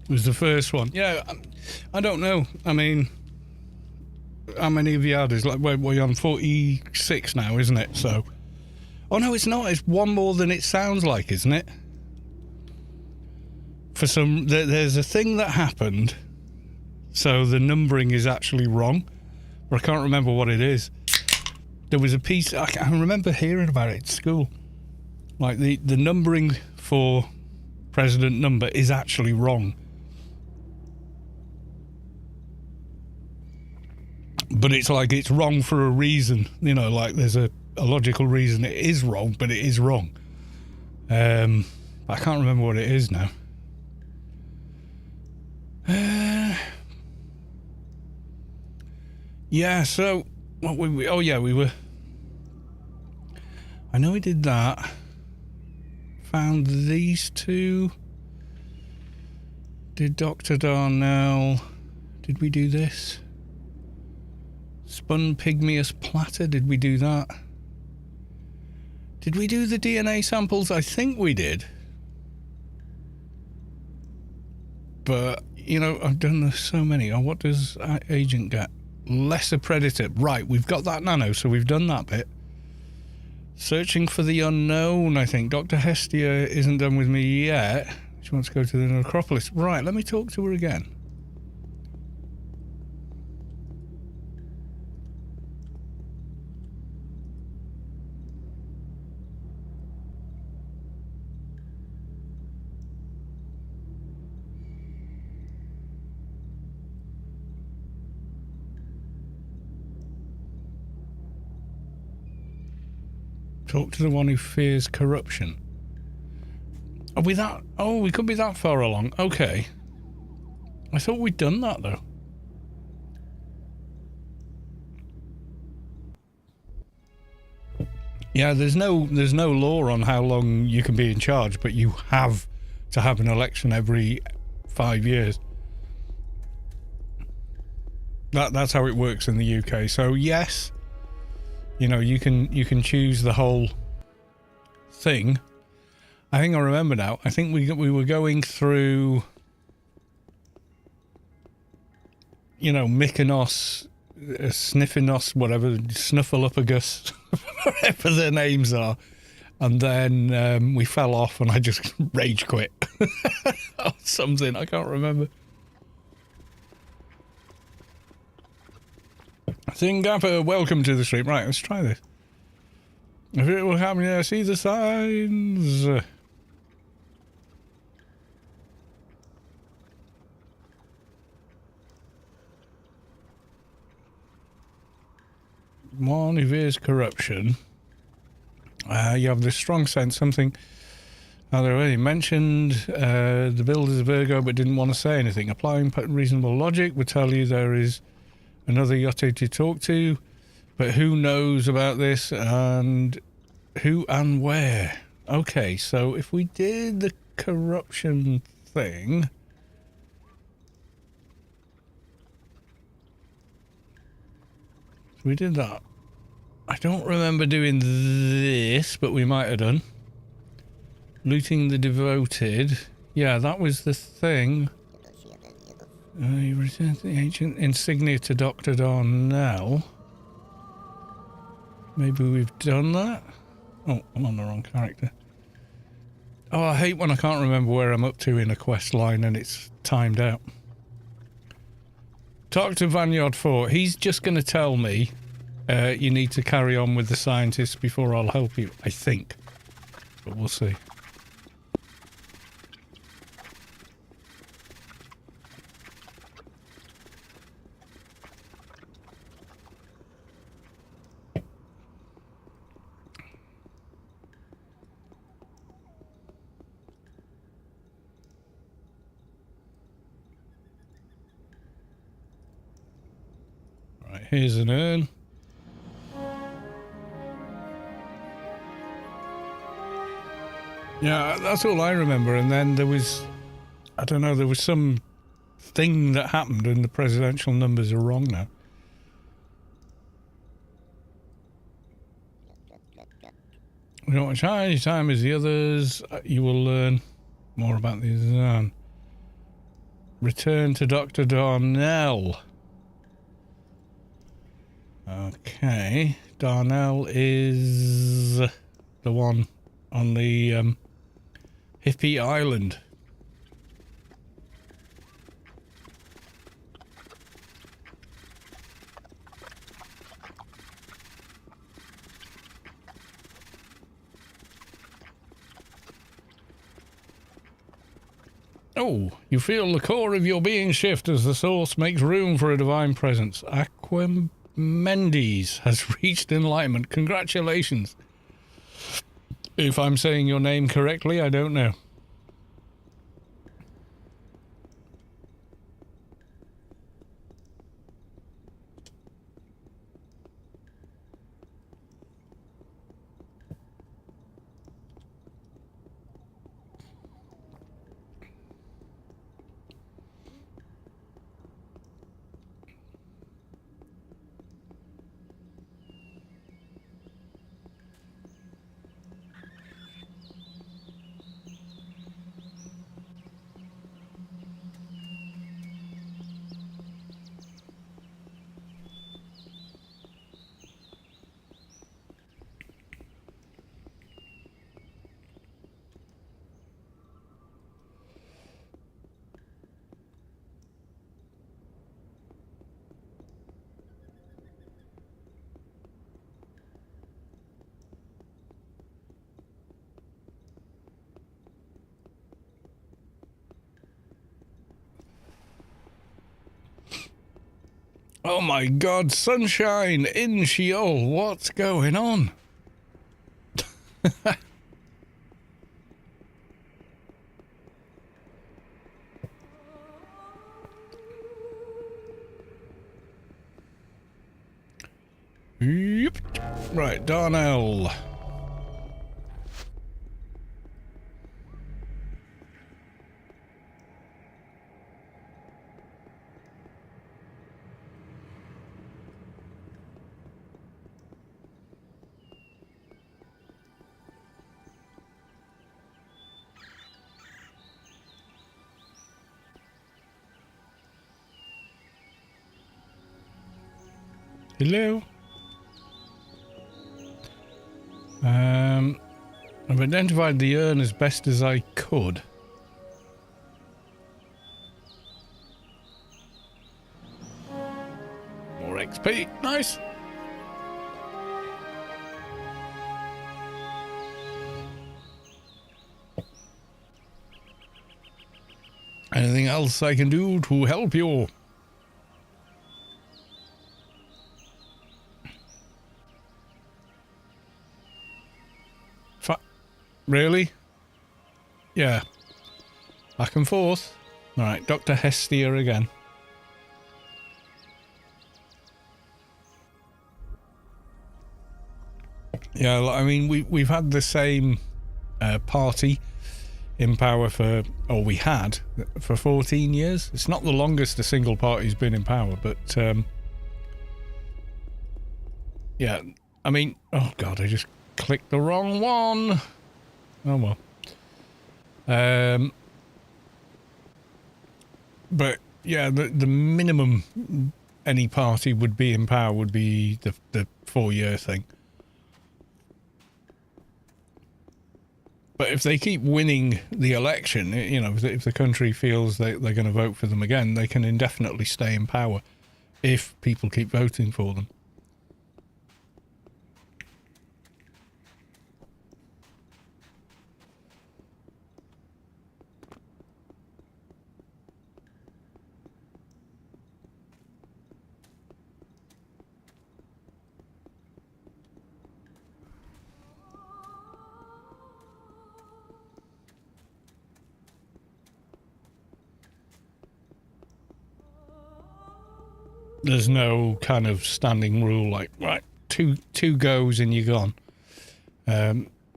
It was the first one. Yeah, I don't know. I mean, how many have you had? It's like, we're on 46 now, isn't it? So, oh no, it's not. It's one more than it sounds like, isn't it? For some, there's a thing that happened, so the numbering is actually wrong, but I can't remember what it is. There was a piece, I remember hearing about it at school. Like, the numbering for president number is actually wrong. But it's like it's wrong for a reason, like there's a logical reason it is wrong, but it is wrong. I can't remember what it is now. Yeah, so what we were. I know we did that. Found these 2. Did Dr. Darnell. Did we do this? Spun pygmeus platter, did we do that? Did we do the DNA samples? I think we did. But, I've done so many. Oh, what does agent get? Lesser predator. Right, we've got that nano, so we've done that bit. Searching for the unknown, I think. Dr. Hestia isn't done with me yet. She wants to go to the necropolis. Right, let me talk to her again. Talk to the one who fears corruption. Are we that? Oh, we could be that far along. Okay. I thought we'd done that though. Yeah, there's no law on how long you can be in charge, but you have to have an election every 5 years. That's how it works in the UK. So yes, you can choose the whole thing. I think I remember now. I think we were going through, Mykonos, Sniffinos, whatever, Snuffleupagus, whatever their names are. And then we fell off and I just rage quit. Or something, I can't remember. Singapore, welcome to the stream. Right, let's try this. If it will happen, yeah, see the signs. One who fears corruption. You have this strong sense something. They already mentioned the build is a Virgo, but didn't want to say anything. Applying reasonable logic would tell you there is another Yotte to talk to, but who knows about this and who and where? Okay, so if we did the corruption thing... We did that. I don't remember doing this, but we might have done. Looting the devoted. Yeah, that was the thing. You return the ancient insignia to Dr. Darnell. Maybe we've done that? Oh, I'm on the wrong character. Oh, I hate when I can't remember where I'm up to in a quest line and it's timed out. Talk to Vineyard 4. He's just going to tell me you need to carry on with the scientists before I'll help you, I think. But we'll see. Here's an urn. Yeah, that's all I remember. And then there was, I don't know, there was some thing that happened and the presidential numbers are wrong now. We don't want any time as the others. You will learn more about the zone. Return to Dr. Darnell. Okay, Darnell is the one on the hippie island. Oh, you feel the core of your being shift as the source makes room for a divine presence. Mendes has reached enlightenment. Congratulations. If I'm saying your name correctly, I don't know. Oh my god, sunshine in Sheol, what's going on? Yep. Right, Darnell. Hello? I've identified the urn as best as I could. More XP, nice. Anything else I can do to help you? Really? Yeah. Back and forth. Alright, Dr. Hestia again. Yeah, I mean, we've had the same party in power for, or we had for 14 years. It's not the longest a single party's been in power, but yeah, I mean, oh god, I just clicked the wrong one. Oh well. But yeah, the minimum any party would be in power would be the 4-year thing. But if they keep winning the election, you know, if the country feels they're going to vote for them again, they can indefinitely stay in power if people keep voting for them. There's no kind of standing rule like, right, two goes and you're gone.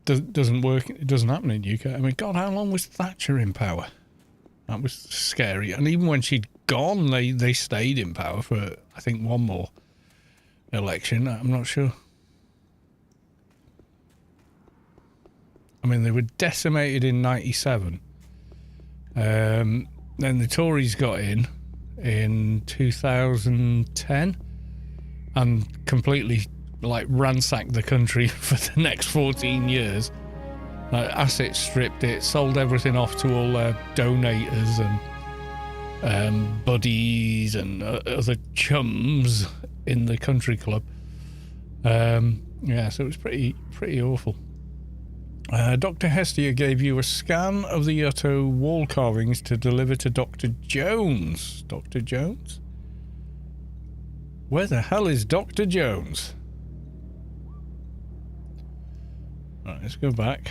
Doesn't work. It doesn't happen in the UK. I mean, God, how long was Thatcher in power? That was scary. And even when she'd gone, they stayed in power for, I think, one more election. I'm not sure. I mean, they were decimated in 97. Then the Tories got in 2010 and completely like ransacked the country for the next 14 years. Asset stripped it, sold everything off to all their donators and buddies and other chums in the country club. Yeah, so it was pretty awful. Dr. Hestia gave you a scan of the Otto wall carvings to deliver to Dr. Jones. Dr. Jones? Where the hell is Dr. Jones? Right, let's go back.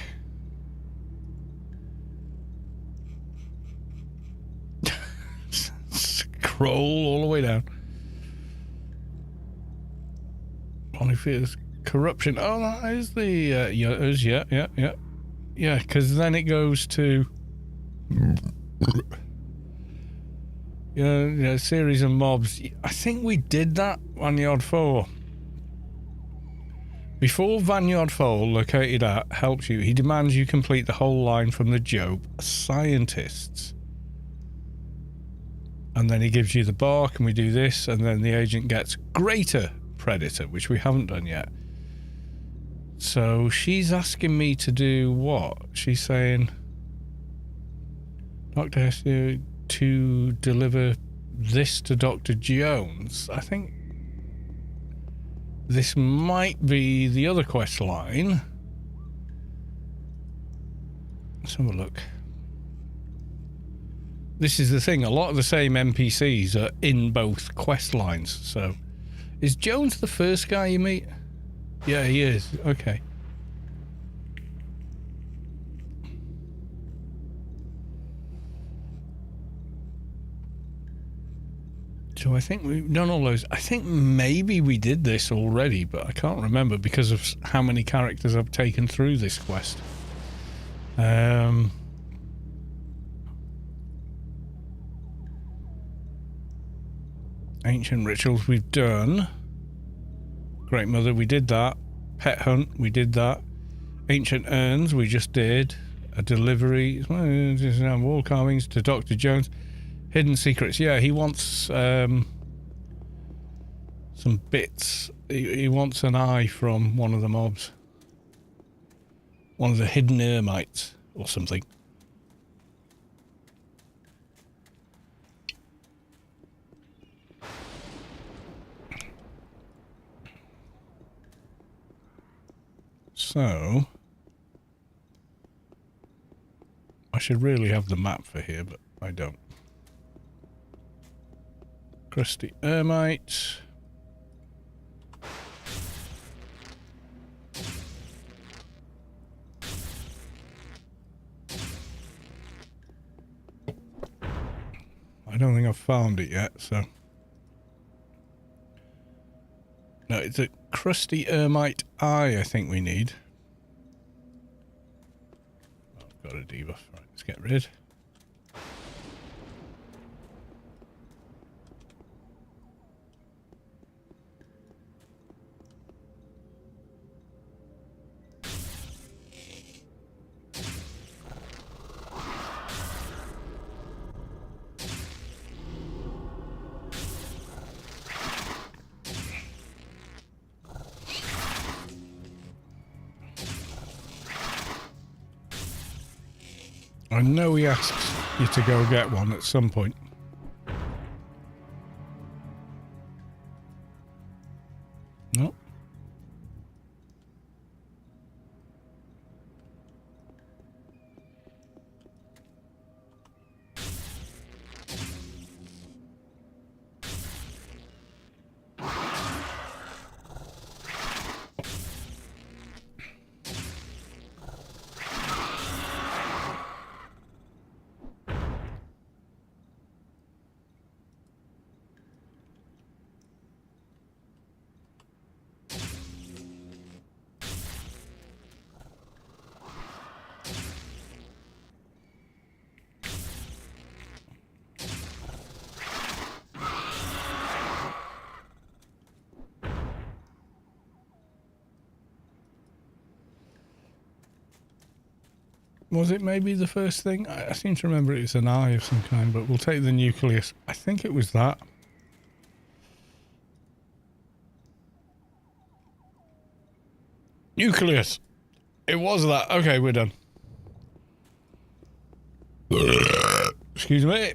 Scroll all the way down. Only fears corruption. Oh, that is the yeah. Because then it goes to series of mobs. I think we did that Vanguard 4. Before Vanguard 4 located at helps you, he demands you complete the whole line from the Job scientists. And then he gives you the bark and we do this, and then the agent gets greater predator, which we haven't done yet. So she's asking me to do what? She's saying Dr. Hestia to deliver this to Dr. Jones. I think this might be the other quest line. Let's have a look. This is the thing, a lot of the same NPCs are in both quest lines. So is Jones the first guy you meet? Yeah, he is. Okay. So I think we've done all those. I think maybe we did this already, but I can't remember because of how many characters I've taken through this quest. Ancient rituals we've done. Great Mother, we did that. Pet Hunt, we did that. Ancient Urns, we just did. A delivery, wall carvings to Dr. Jones. Hidden Secrets, yeah, he wants some bits. He wants an eye from one of the mobs. One of the hidden ermites or something. So I should really have the map for here, but I don't. Crusty Ermite. I don't think I've found it yet, so. No, it's a crusty ermite eye I think we need. Oh, I've got a debuff. Right, let's get rid. I know he asks you to go get one at some point. No. Was it maybe the first thing? I seem to remember it was an eye of some kind, but we'll take the nucleus. I think it was that. Nucleus! It was that. Okay, we're done. Excuse me.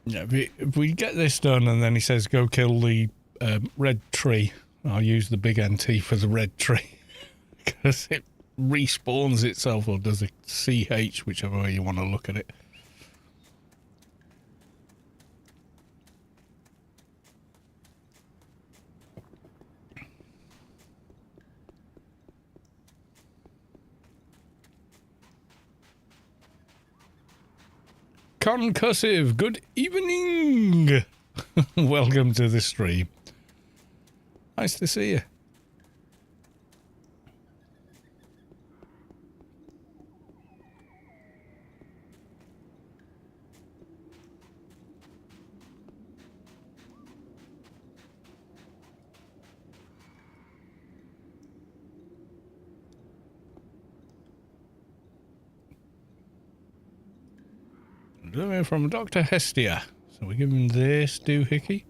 Yeah, if we get this done and then he says go kill the red tree, I'll use the big NT for the red tree. Because it respawns itself, or does a CH, whichever way you want to look at it. Concussive, good evening. Welcome to the stream. Nice to see you. From Dr. Hestia. So we give him this doohickey.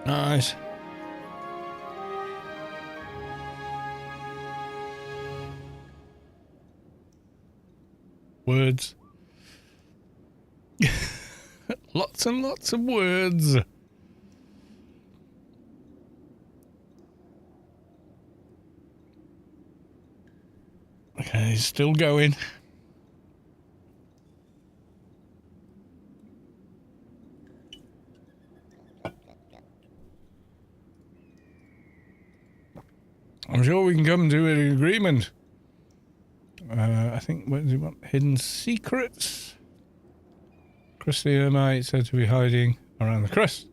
Nice. Words. Lots and lots of words. Okay, he's still going. I'm sure we can come to an agreement. I think, what does he want? Hidden secrets? Crusty Ermite said to be hiding around the crust.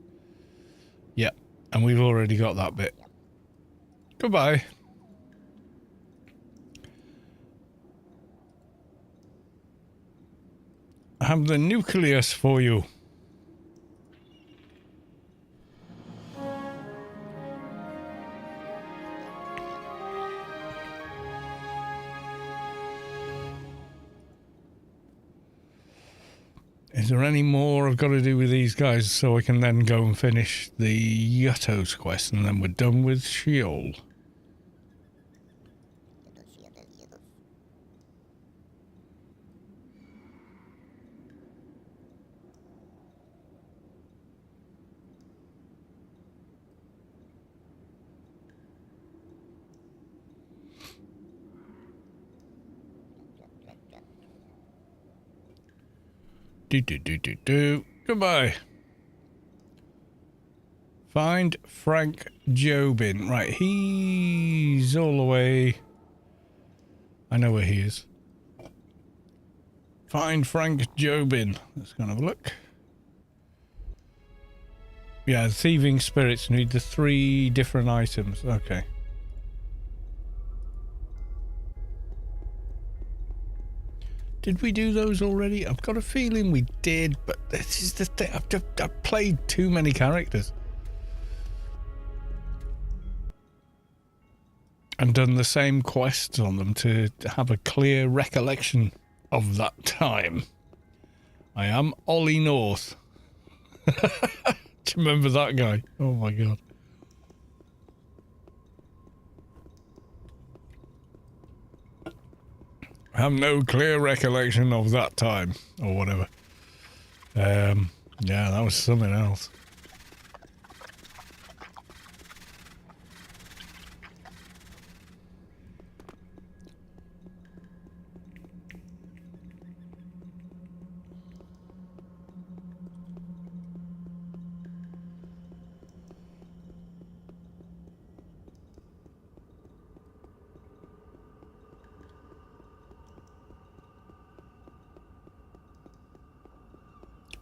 Yeah, and we've already got that bit. Goodbye. I have the nucleus for you. Is there any more I've got to do with these guys so I can then go and finish the Yutto's quest and then we're done with Sheol? Goodbye. Find Frank Jobin. Right, he's all the way. I know where he is. Find Frank Jobin. Let's go and have a look. Yeah, thieving spirits need the 3 different items. Okay. Did we do those already? I've got a feeling we did, but this is the thing. I've played too many characters. And done the same quests on them to have a clear recollection of that time. I am Ollie North. Do you remember that guy? Oh my god. I have no clear recollection of that time, or whatever. Yeah, that was something else.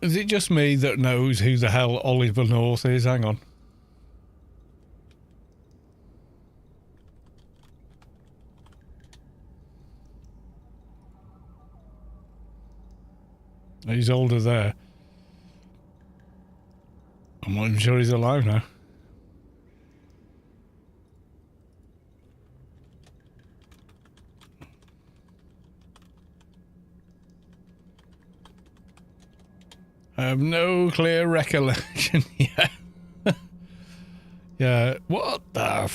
Is it just me that knows who the hell Oliver North is? Hang on. He's older there. I'm not even sure he's alive now. I have no clear recollection yet. Yeah, what the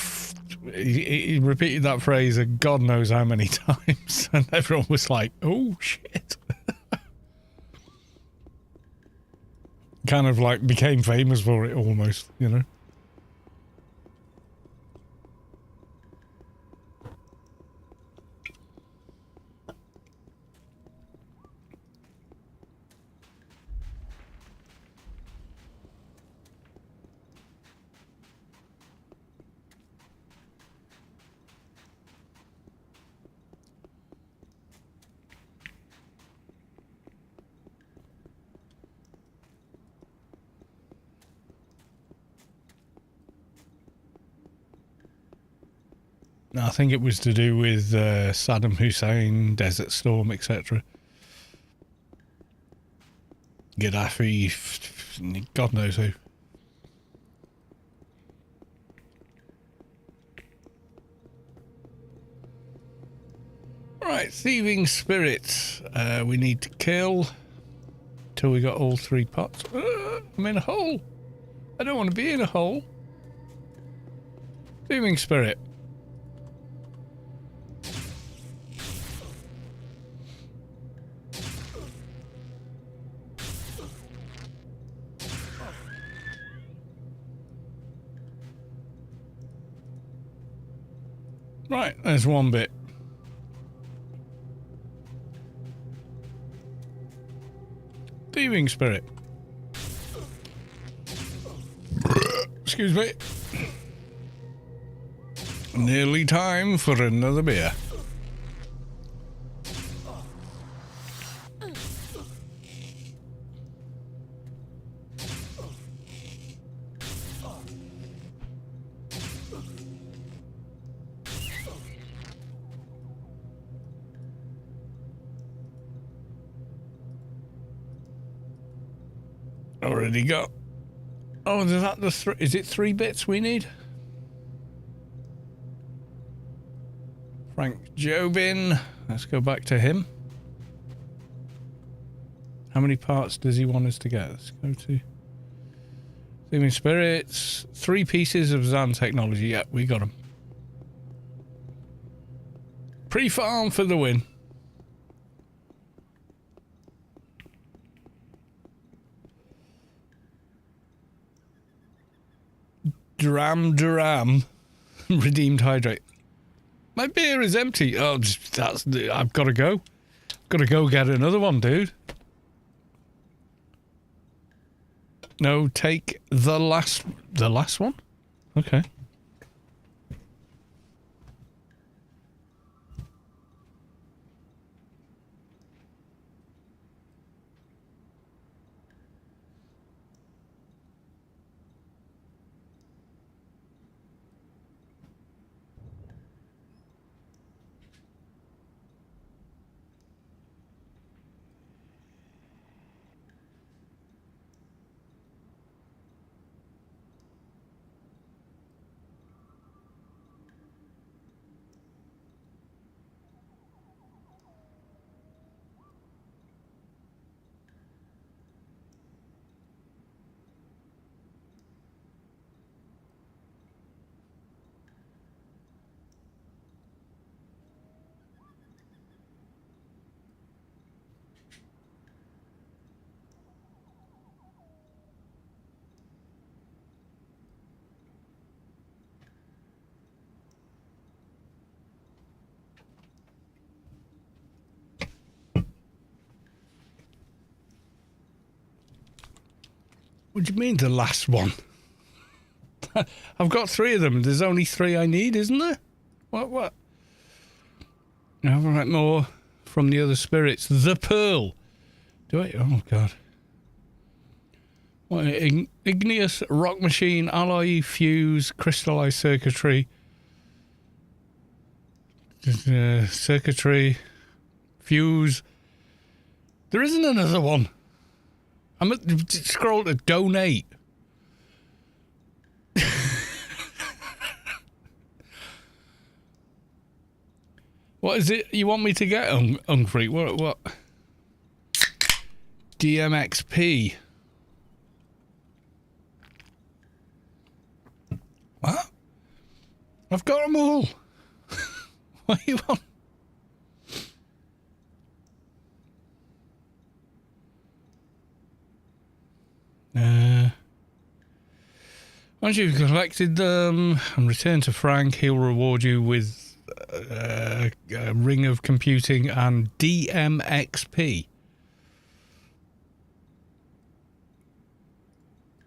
he repeated that phrase God knows how many times, and everyone was like, oh shit. Kind of like became famous for it almost, you know. I think it was to do with Saddam Hussein, Desert Storm, etc. Gaddafi, God knows who. Right, thieving spirits. We need to kill till we got all 3 pots. I'm in a hole. I don't want to be in a hole. Thieving spirit. Right, there's 1 bit. Thieving spirit. Excuse me. Nearly time for another beer. Already got. Oh, is that the is it 3 bits we need? Frank Jobin. Let's go back to him. How many parts does he want us to get? Let's go to Thieving Spirits. 3 pieces of Zan technology. Yeah, we got them. Pre-farm for the win. Duram. Redeemed hydrate. My beer is empty. Oh, I've got to go. Got to go get another one, dude. No, take the last one? Okay. What do you mean the last one? I've got 3 of them. There's only 3 I need, isn't there? What? All right, more from the other spirits. The pearl. Do I? Oh, God. What? Igneous rock machine, alloy, fuse, crystallized circuitry. Circuitry, fuse. There isn't another one. I'm at scroll to donate. What is it you want me to get, Ungfreak? What? DMXP. What? I've got them all. What do you want? Once you've collected them and returned to Frank, he'll reward you with a ring of computing and DMXP.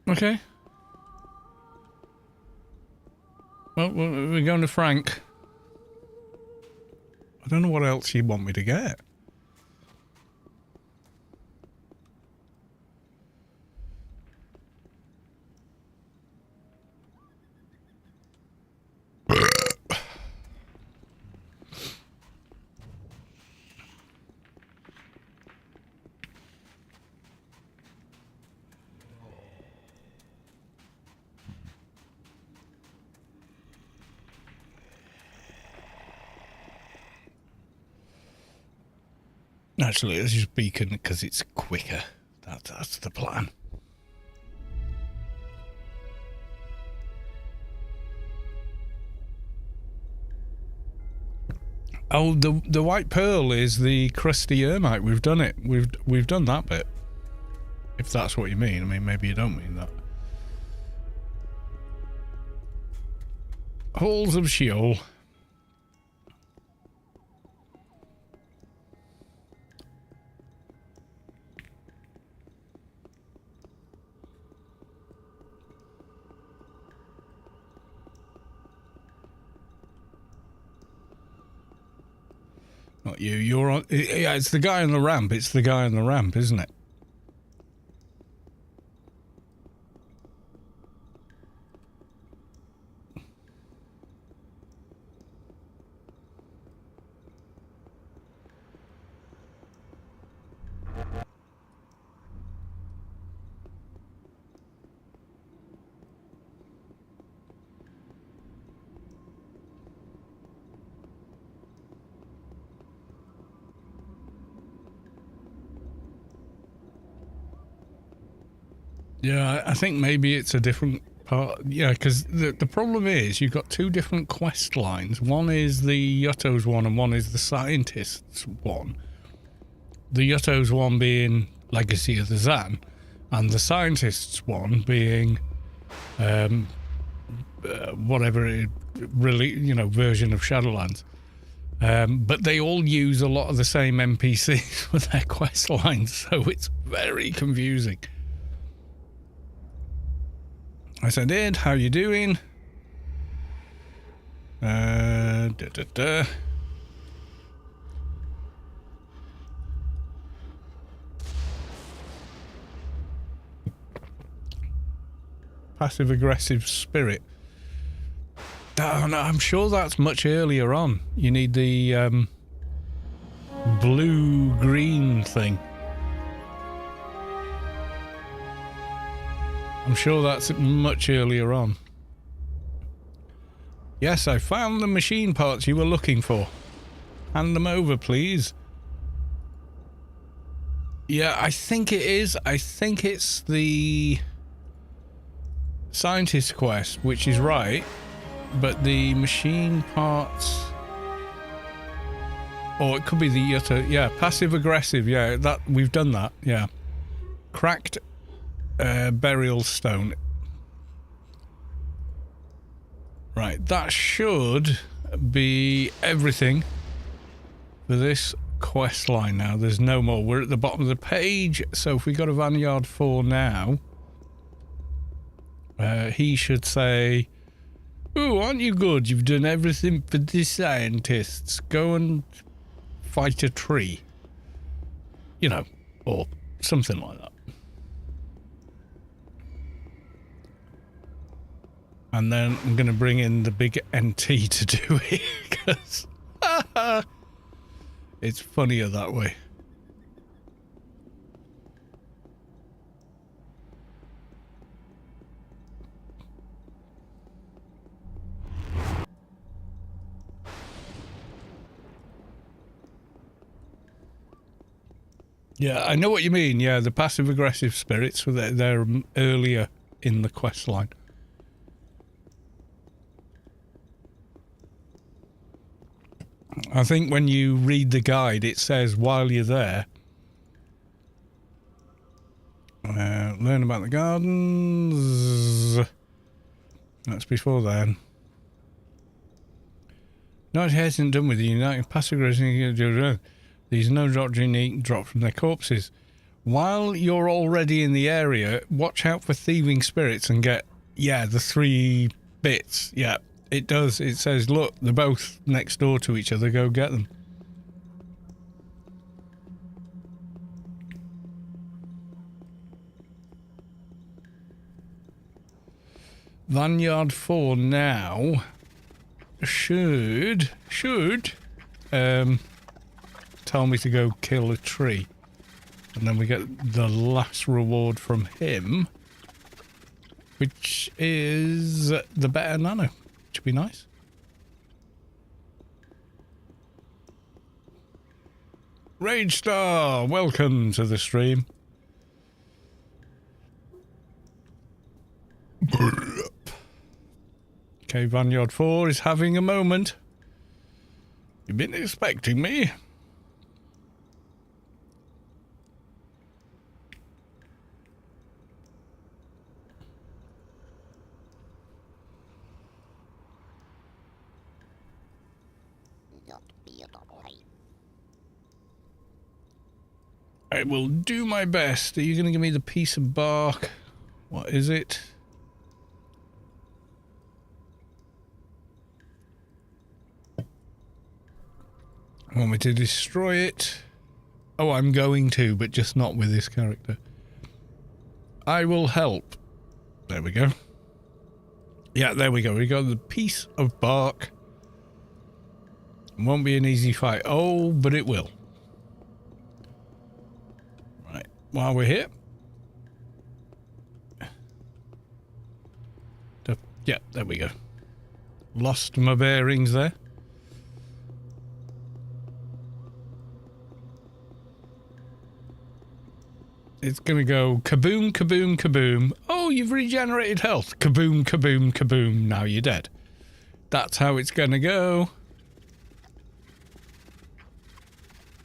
Okay. Well, we're going to Frank. I don't know what else you want me to get. Actually, let's use beacon because it's quicker. That's the plan. Oh, the white pearl is the crusty ermite. We've done it. We've done that bit. If that's what you mean. I mean, maybe you don't mean that. Halls of Sheol. Not you. You're on. Yeah, it's the guy on the ramp. It's the guy on the ramp, isn't it? Yeah, I think maybe it's a different part. Yeah, because the problem is you've got 2 different quest lines. One is the Yuttos one and one is the Scientists one. The Yuttos one being Legacy of the Zan and the Scientists one being whatever it really, version of Shadowlands. But they all use a lot of the same NPCs for their quest lines, so it's very confusing. Yes, I did. How you doing? Passive-aggressive spirit. Oh, no, I'm sure that's much earlier on. You need the blue-green thing. I'm sure that's much earlier on. Yes, I found the machine parts you were looking for. Hand them over, please. Yeah, I think it is. I think it's the scientist quest, which is right. But the machine parts... Or it could be the utter... Yeah, passive-aggressive. Yeah, that we've done that. Yeah. Cracked burial stone. Right, that should be everything for this quest line now. There's no more. We're at the bottom of the page, so if we go to Vanguard 4 now, he should say, "Ooh, aren't you good? You've done everything for the scientists. Go and fight a tree." You know, or something like that. And then I'm going to bring in the big NT to do it, because it's funnier that way. Yeah, I know what you mean. Yeah, the passive-aggressive spirits, they're earlier in the quest line. I think when you read the guide, it says while you're there, learn about the gardens. That's before then. No, it hasn't done with the United Passive Aggressive. These no drop unique drop from their corpses. While you're already in the area, watch out for thieving spirits and get, yeah, the 3 bits. Yeah. It does. It says, look, they're both next door to each other. Go get them. Vanguard 4 now should tell me to go kill a tree. And then we get the last reward from him, which is the better nano. Should be nice. Rage Star, welcome to the stream. Okay, Vanguard 4 is having a moment. You've been expecting me. I will do my best. Are you going to give me the piece of bark? What is it? Want me to destroy it? Oh, I'm going to, but just not with this character. I will help. There we go. Yeah, there we go. We got the piece of bark. It won't be an easy fight. Oh, but it will. Right, while we're here. Yeah, there we go. Lost my bearings there. It's going to go kaboom, kaboom, kaboom. Oh, you've regenerated health. Kaboom, kaboom, kaboom. Now you're dead. That's how it's going to go.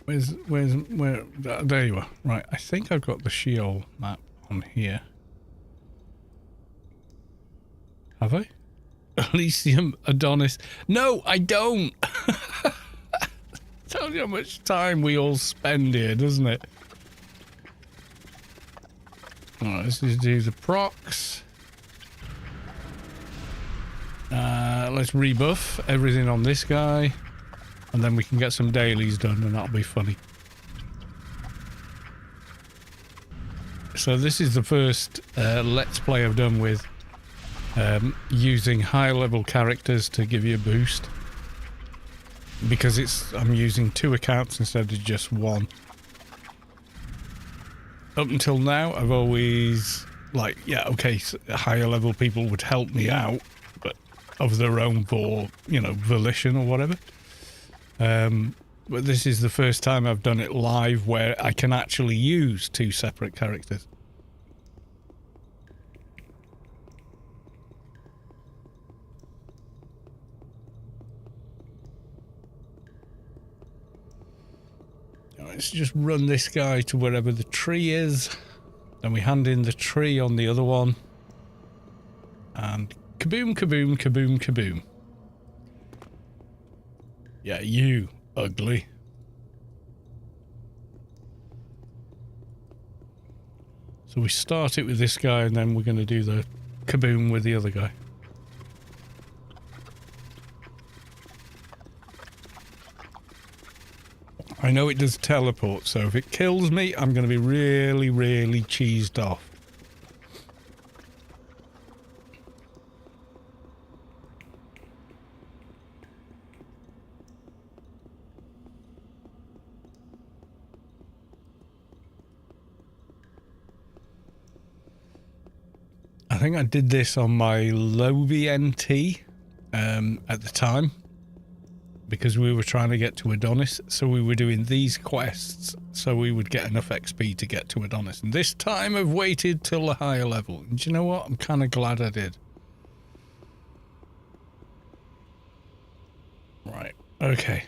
Where? There you are. Right, I think I've got the Sheol map on here. Have I? Elysium Adonis. No, I don't. Tells you how much time we all spend here, doesn't it? Alright, let's just do the procs. Let's rebuff everything on this guy, and then we can get some dailies done, and that'll be funny. So this is the first Let's Play I've done with using higher level characters to give you a boost. Because I'm using 2 accounts instead of just 1. Up until now, I've always, like, yeah, okay, so higher level people would help me out, but of their own volition or whatever. But this is the first time I've done it live where I can actually use 2 separate characters. Let's just run this guy to wherever the tree is. Then we hand in the tree on the other one. And kaboom, kaboom, kaboom, kaboom. Yeah, you ugly. So we start it with this guy and then we're going to do the kaboom with the other guy. I know it does teleport, so if it kills me, I'm going to be really, really cheesed off. I think I did this on my Lobby NT at the time. Because we were trying to get to Adonis, so we were doing these quests so we would get enough XP to get to Adonis. And this time I've waited till a higher level. And do you know what? I'm kind of glad I did. Right, okay.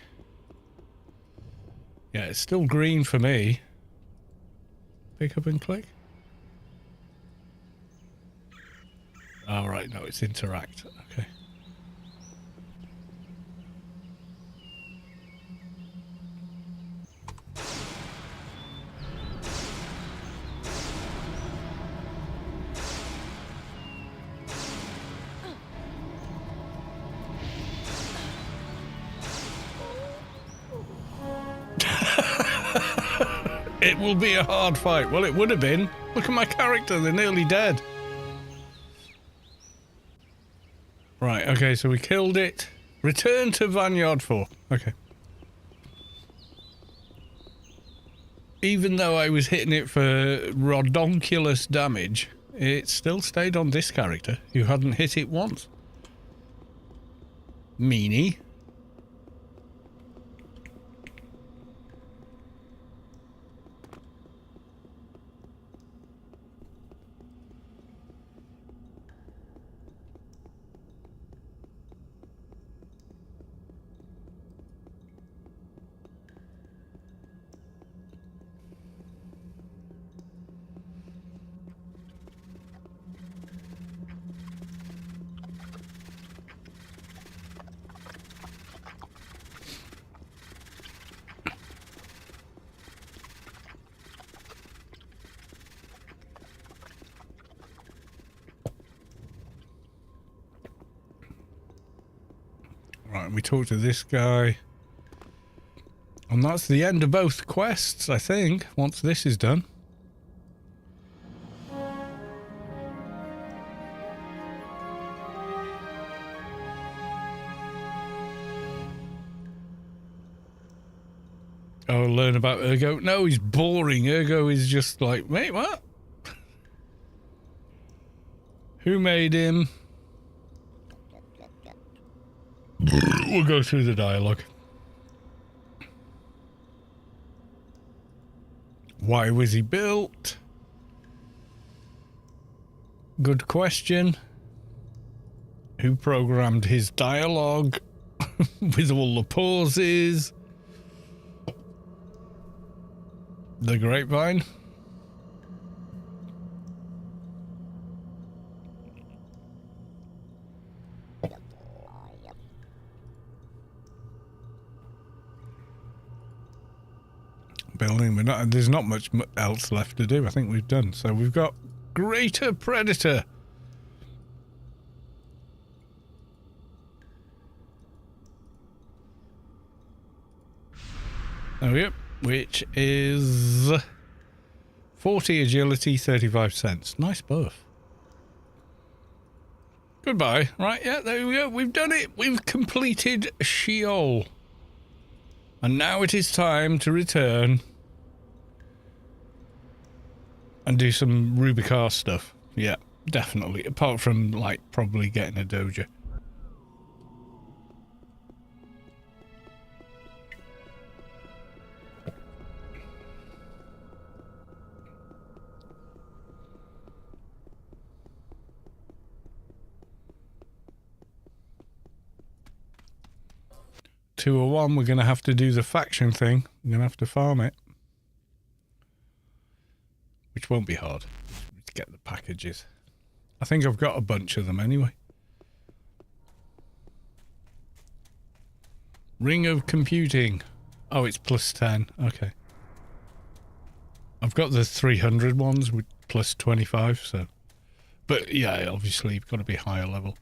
Yeah, it's still green for me. Pick up and click. Oh, right, no, it's interact. Okay. It will be a hard fight. Well, it would have been. Look at my character. They're nearly dead. Right, okay, so we killed it. Return to Vineyard 4. Okay. Even though I was hitting it for rodonkulous damage, it still stayed on this character, who hadn't hit it once. Meanie. Right, we talk to this guy. And that's the end of both quests, I think, once this is done. Oh, learn about Ergo. No, he's boring. Ergo is just like, wait, what? Who made him? We'll go through the dialogue. Why was he built? Good question. Who programmed his dialogue with all the pauses? The grapevine. Building, but there's not much else left to do. I think we've done. So we've got Greater Predator. Oh, yep. Which is 40 agility, 35 cents. Nice buff. Goodbye. Right, yeah, there we go. We've done it. We've completed Sheol. And now it is time to return and do some Rubicar stuff. Yeah, definitely. Apart from, like, probably getting a doja. Two or one, we're going to have to do the faction thing. We're going to have to farm it. Which won't be hard. To get the packages. I think I've got a bunch of them anyway. Ring of Computing. Oh, it's plus 10. Okay. I've got the 300 ones with plus 25, so... But, yeah, obviously, you've got to be higher level.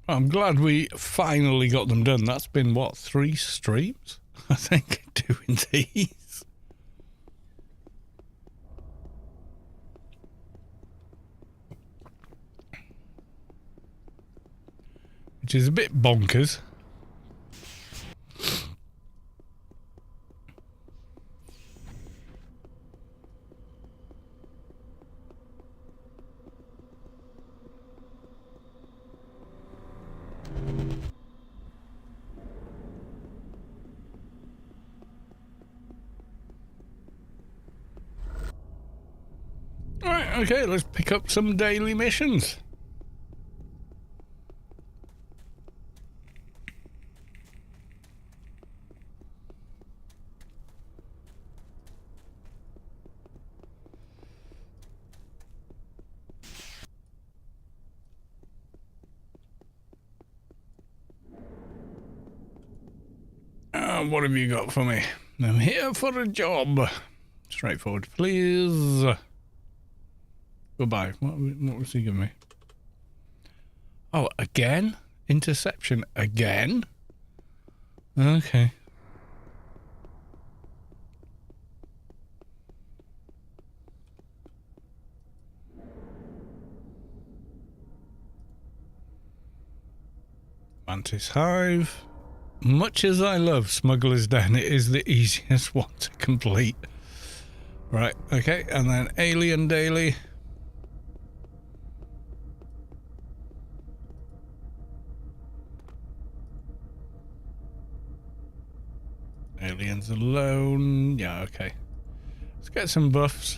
I'm glad we finally got them done. That's been, what, 3 streams? I think, doing these. Which is a bit bonkers. Okay, let's pick up some daily missions. What have you got for me? I'm here for a job. Straightforward, please. Goodbye. What was he giving me? Oh, again? Interception again? Okay. Mantis Hive. Much as I love Smuggler's Den, it is the easiest one to complete. Right, okay, and then Alien Daily. Aliens alone. Yeah, okay. Let's get some buffs.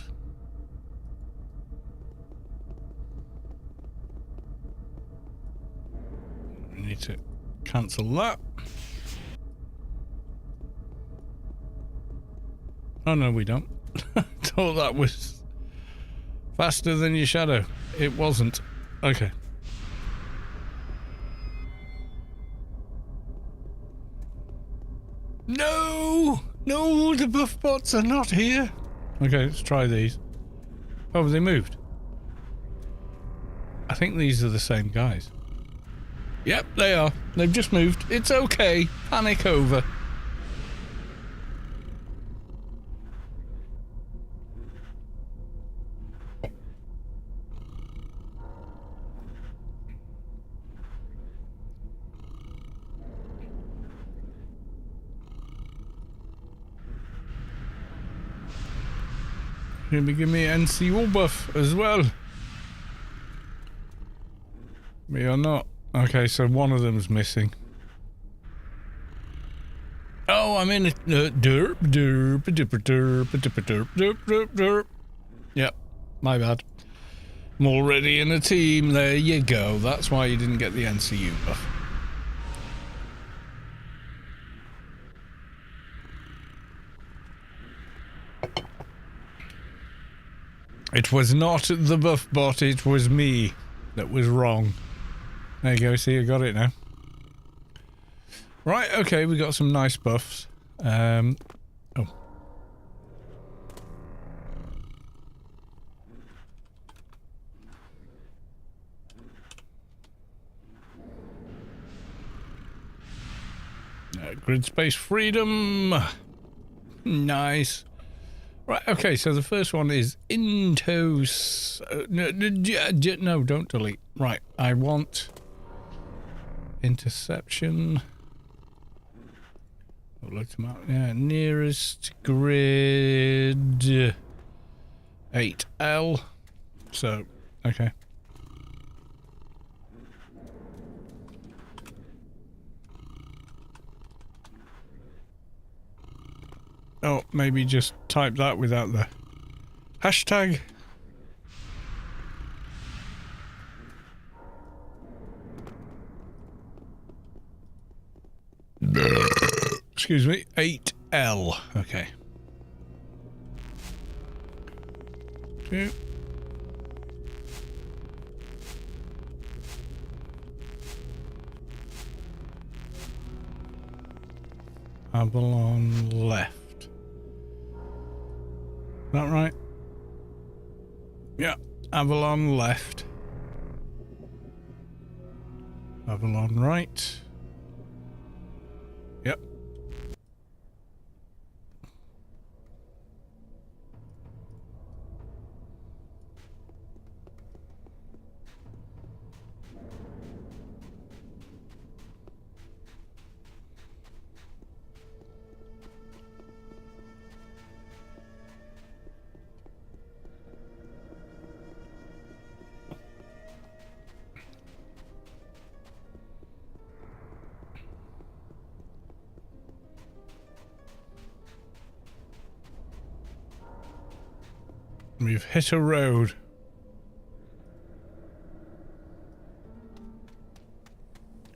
We need to cancel that. Oh no, we don't. Thought that was faster than your shadow. It wasn't. Okay. No! No, the buff bots are not here. Okay, let's try these. Oh, they moved. I think these are the same guys. Yep, they are. They've just moved. It's okay. Panic over. Maybe give me an NCO buff as well. We are not. Okay, so one of them's missing. Oh, I'm in it. Derp, derp, derp, derp, derp, derp, derp, derp. Yep, my bad. I'm already in a team. There you go. That's why you didn't get the NCU buff. It was not the buff bot, it was me that was wrong. There you go. See, I got it now. Right. Okay, we got some nice buffs. Oh. Grid space freedom. Nice. Right, okay, so the first one is Intos. No, don't delete. Right, I want interception. Yeah, nearest grid 8L. So, okay. Oh, maybe just type that without the hashtag. Excuse me, 8L. Okay. 2. Avalon left. Is that right? Yeah, Avalon left. Avalon right. Yep. We've hit a road.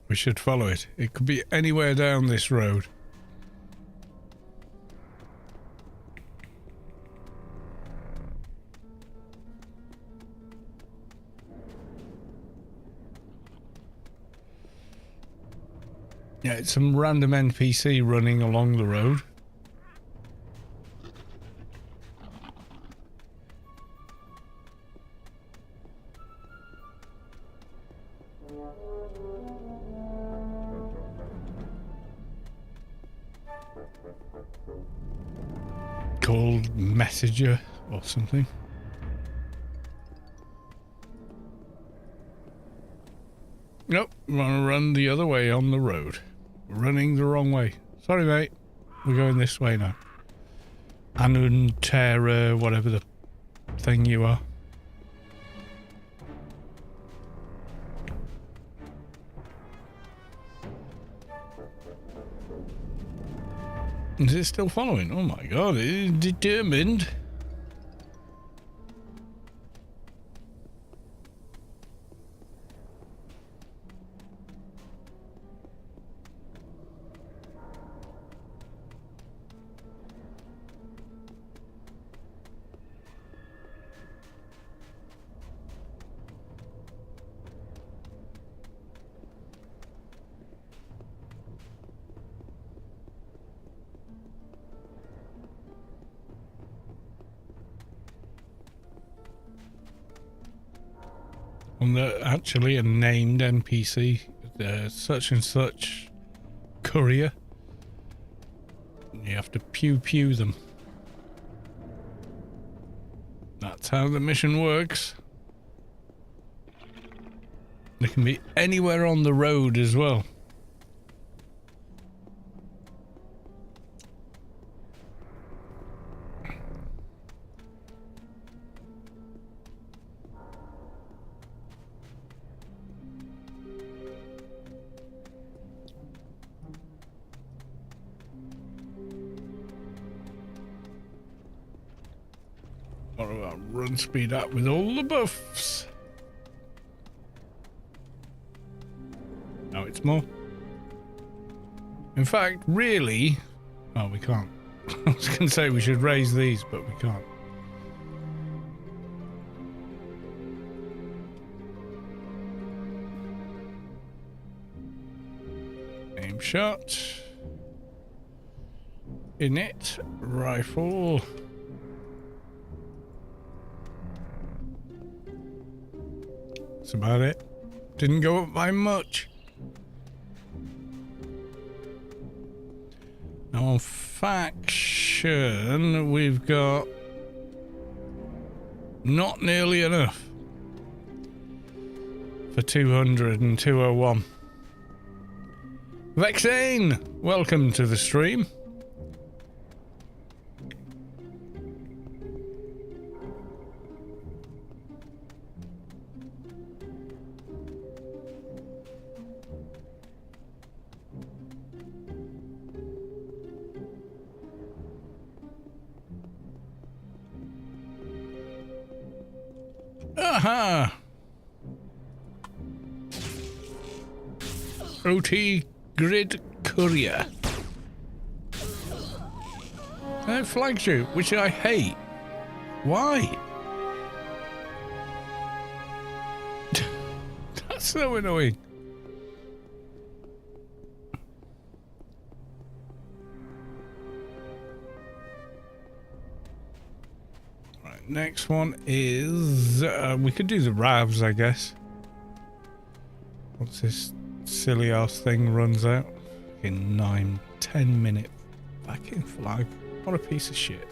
We should follow it. It could be anywhere down this road. Yeah, it's some random NPC running along the road. Called Messenger or something. Nope, we want to run the other way on the road. We're running the wrong way. Sorry, mate. We're going this way now. Anuntera, whatever the thing you are. Is it still following? Oh my god, it is determined. And actually a named NPC, such and such courier. You have to pew them. That's how the mission works. They can be anywhere on the road as well. What about run speed up with all the buffs? No, it's more. In fact, really... Oh, we can't. I was going to say we should raise these, but we can't. Medium shot. Init. Rifle. That's about it. Didn't go up by much. Now on faction, we've got not nearly enough for 200 and 201. Vexane, welcome to the stream. Aha! OT Grid Courier. It flags you, which I hate. Why? That's so annoying. Right, next one is we could do the RAVs, I guess. What's this silly ass thing runs out in 9-10 minute fucking flag? What a piece of shit.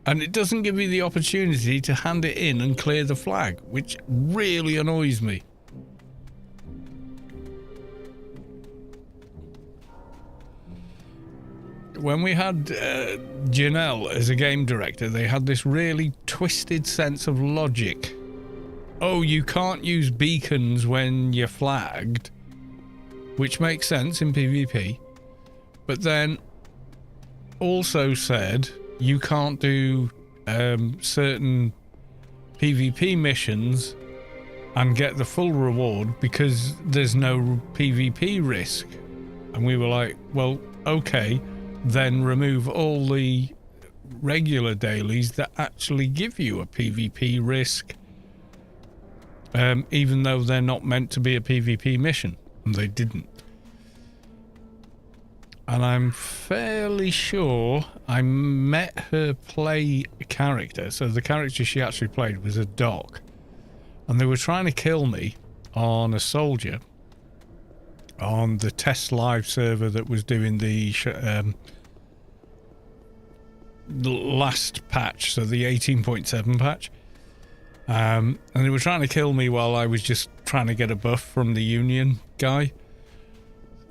And it doesn't give you the opportunity to hand it in and clear the flag, which really annoys me. When we had Janelle as a game director, they had this really twisted sense of logic. Oh, you can't use beacons when you're flagged, which makes sense in PvP, but then also said you can't do certain PvP missions and get the full reward because there's no PvP risk. And we were like, well, okay, then remove all the regular dailies that actually give you a PvP risk. Even though they're not meant to be a PvP mission, and they didn't. And I'm fairly sure I met her play character. So the character she actually played was a doc, and they were trying to kill me on a soldier on the test live server that was doing the last patch, so the 18.7 patch. And they were trying to kill me while I was just trying to get a buff from the Union guy.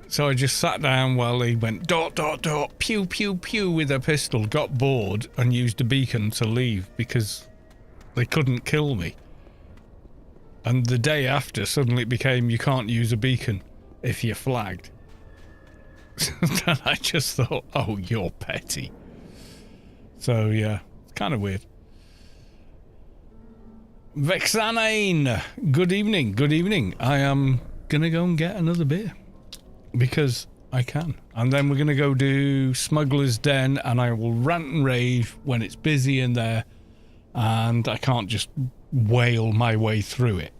So I just sat down while he went dot dot dot pew pew pew with a pistol, got bored and used a beacon to leave because they couldn't kill me. And the day after suddenly it became you can't use a beacon if you're flagged. And I just thought, oh, you're petty. So yeah, it's kind of weird. Vexanine, good evening, good evening. I am gonna go and get another beer because I can, and then we're gonna go do Smuggler's Den, and I will rant and rave when it's busy in there and I can't just wail my way through it.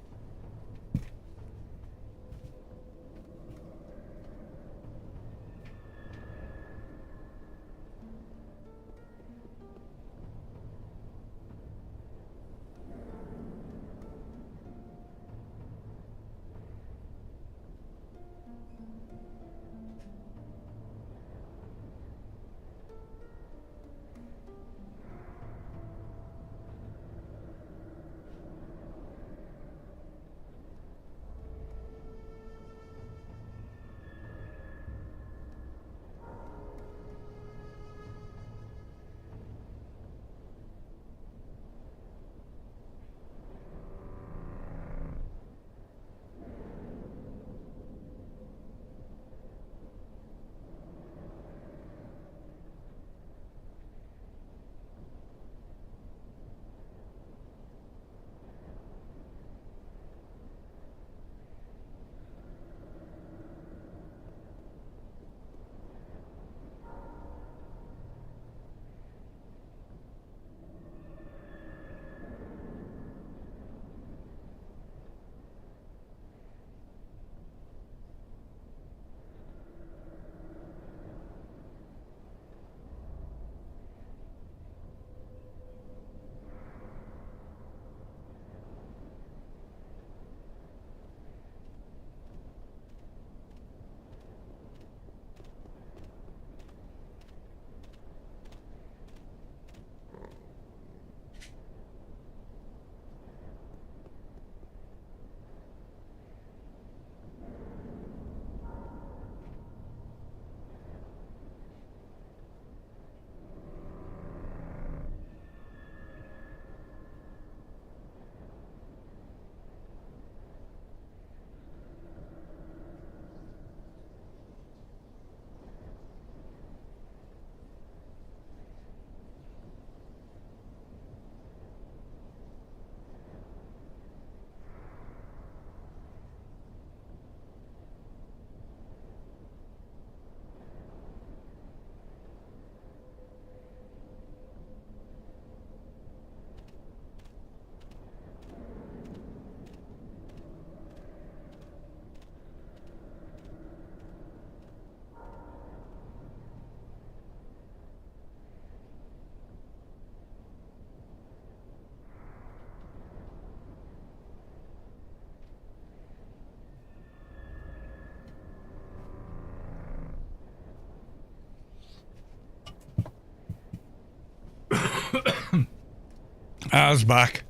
I was back.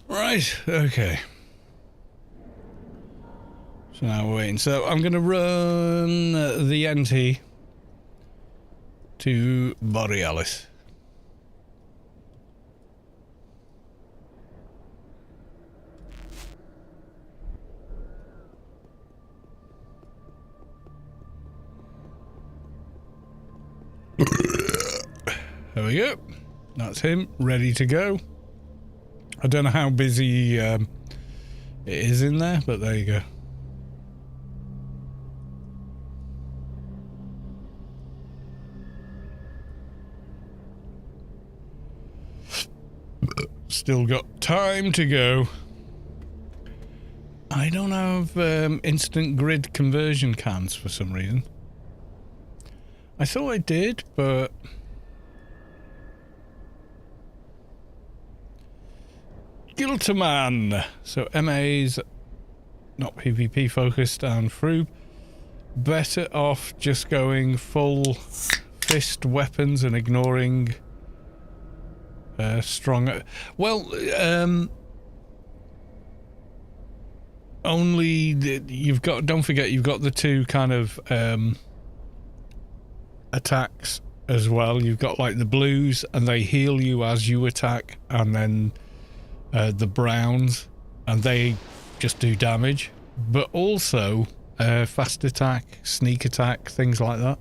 Right, okay. So now we're waiting. So I'm going to run the NT to Borealis. There we go. That's him, ready to go. I don't know how busy it is in there, but there you go. Still got time to go. I don't have instant grid conversion cans for some reason. I thought I did, but... Gilterman. So MA's not PvP focused and through. Better off just going full fist weapons and ignoring stronger. Well, only you've got. Don't forget, you've got the two kind of attacks as well. You've got like the blues, and they heal you as you attack, and then the browns, and they just do damage. But also fast attack, sneak attack, things like that.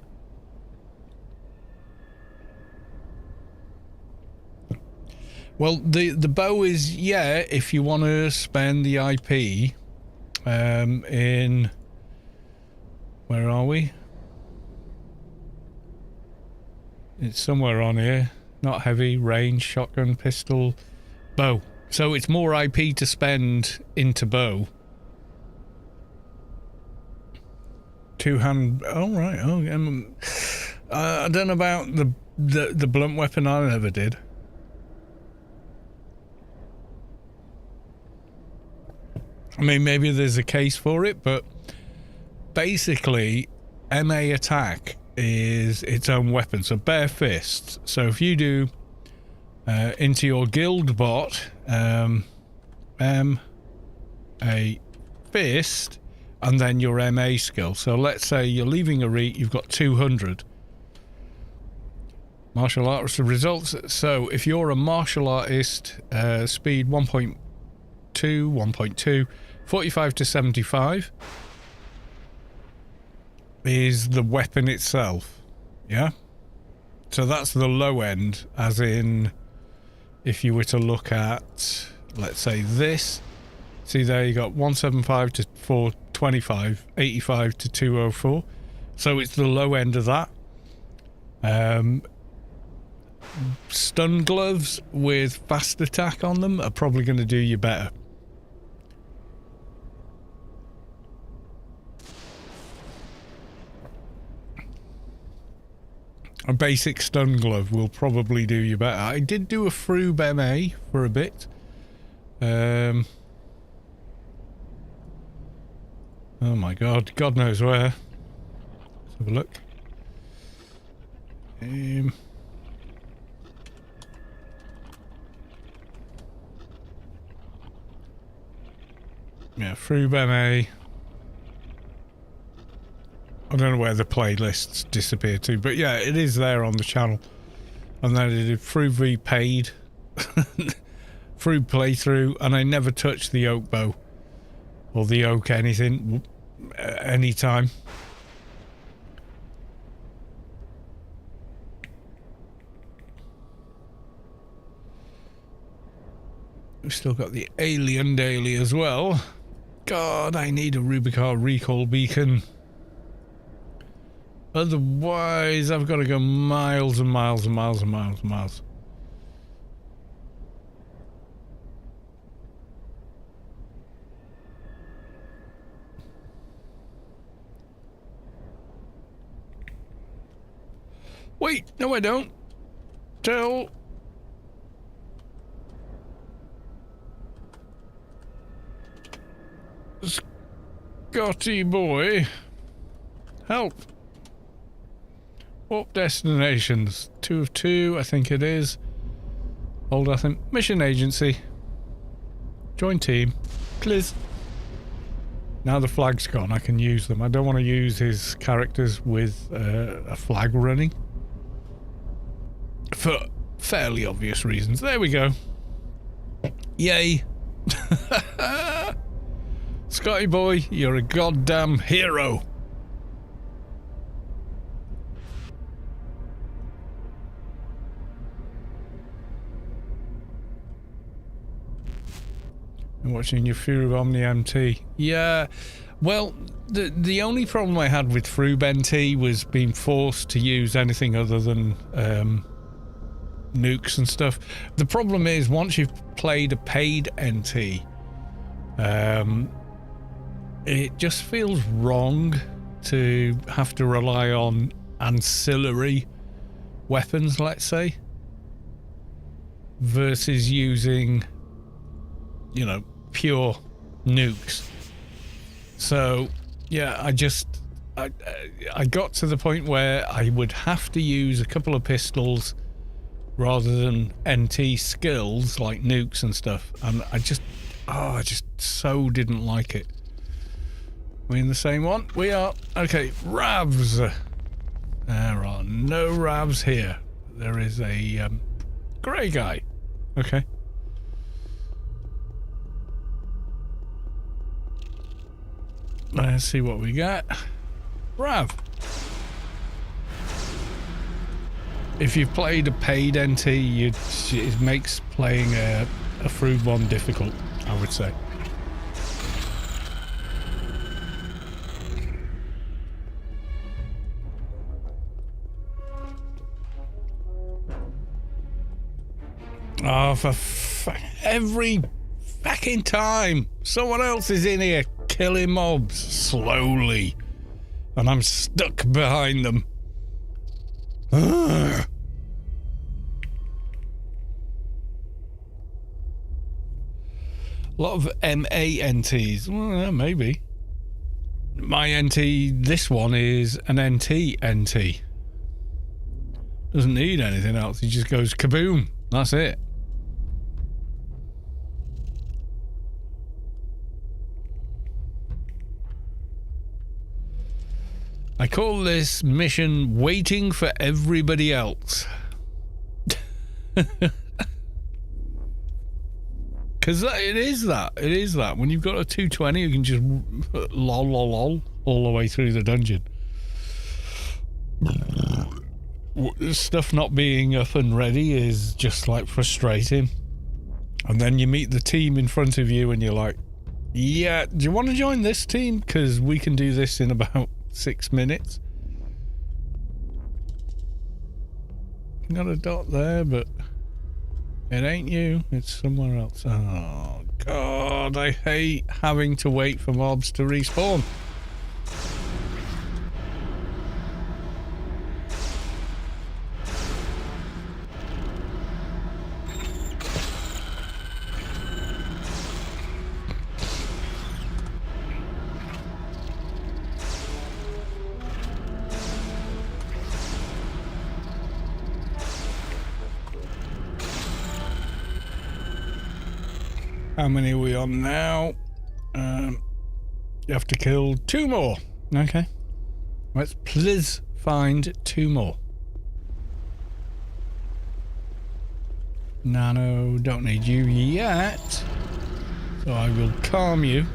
Well, the bow is, yeah, if you want to spend the IP in... Where are we? It's somewhere on here. Not heavy, range, shotgun, pistol, bow. So it's more IP to spend into bow. Two-hand... Oh, right. Oh, I don't know about the blunt weapon. I never did. I mean, maybe there's a case for it, but basically, MA attack is its own weapon. So bare fists. So if you do into your guild bot, a fist, and then your MA skill. So let's say you're leaving a reet, you've got 200. Martial arts results. So if you're a martial artist, speed 1.2, 1.2, 45 to 75 is the weapon itself. Yeah? So that's the low end, as in if you were to look at, let's say this. See there, you got 175 to 425, 85 to 204. So it's the low end of that. Stun gloves with fast attack on them are probably going to do you better. A basic stun glove will probably do you better. I did do a Froob MA for a bit. Oh my god, God knows where. Let's have a look. Yeah, Froob MA. I don't know where the playlists disappear to, but yeah, it is there on the channel. And then I did Froob V paid, Froob playthrough, and I never touched the oak bow or the oak anything, anytime. We've still got the alien daily as well. God, I need a Rubicar recall beacon. Otherwise, I've got to go miles and miles and miles and miles and miles. Wait, no I don't. Tell... Scotty boy. Help. Warp destinations. 2 of 2, I think it is. Hold nothing. Mission agency. Join team. Please. Now the flag's gone, I can use them. I don't want to use his characters with a flag running. For fairly obvious reasons. There we go. Yay. Scotty boy, you're a goddamn hero. I'm watching your Fury Omni MT. Yeah, well, the only problem I had with Frube NT was being forced to use anything other than nukes and stuff. The problem is, once you've played a paid NT, it just feels wrong to have to rely on ancillary weapons, let's say, versus using, you know, pure nukes. So yeah, I got to the point where I would have to use a couple of pistols rather than NT skills like nukes and stuff, and I just so didn't like it. We in the same one? We are. Okay, Ravs. There are no Ravs here. There is a grey guy. Okay. Let's see what we got. Rav. If you've played a paid NT, it makes playing a Frube one difficult, I would say. Oh, for every fucking time someone else is in here killing mobs slowly and I'm stuck behind them. Ugh. A lot of MA NTs. Well, maybe. My NT, this one is an NT. Doesn't need anything else. He just goes kaboom. That's it. I call this mission waiting for everybody else. Because it is that. When you've got a 220, you can just lol all the way through the dungeon. Stuff not being up and ready is just like frustrating. And then you meet the team in front of you and you're like, yeah, do you want to join this team? Because we can do this in about 6 minutes. Got a dot there, but it ain't you, it's somewhere else. Oh god, I hate having to wait for mobs to respawn. How many are we on now? You have to kill 2 more. Okay. Let's please find 2 more. Nano, don't need you yet. So I will calm you.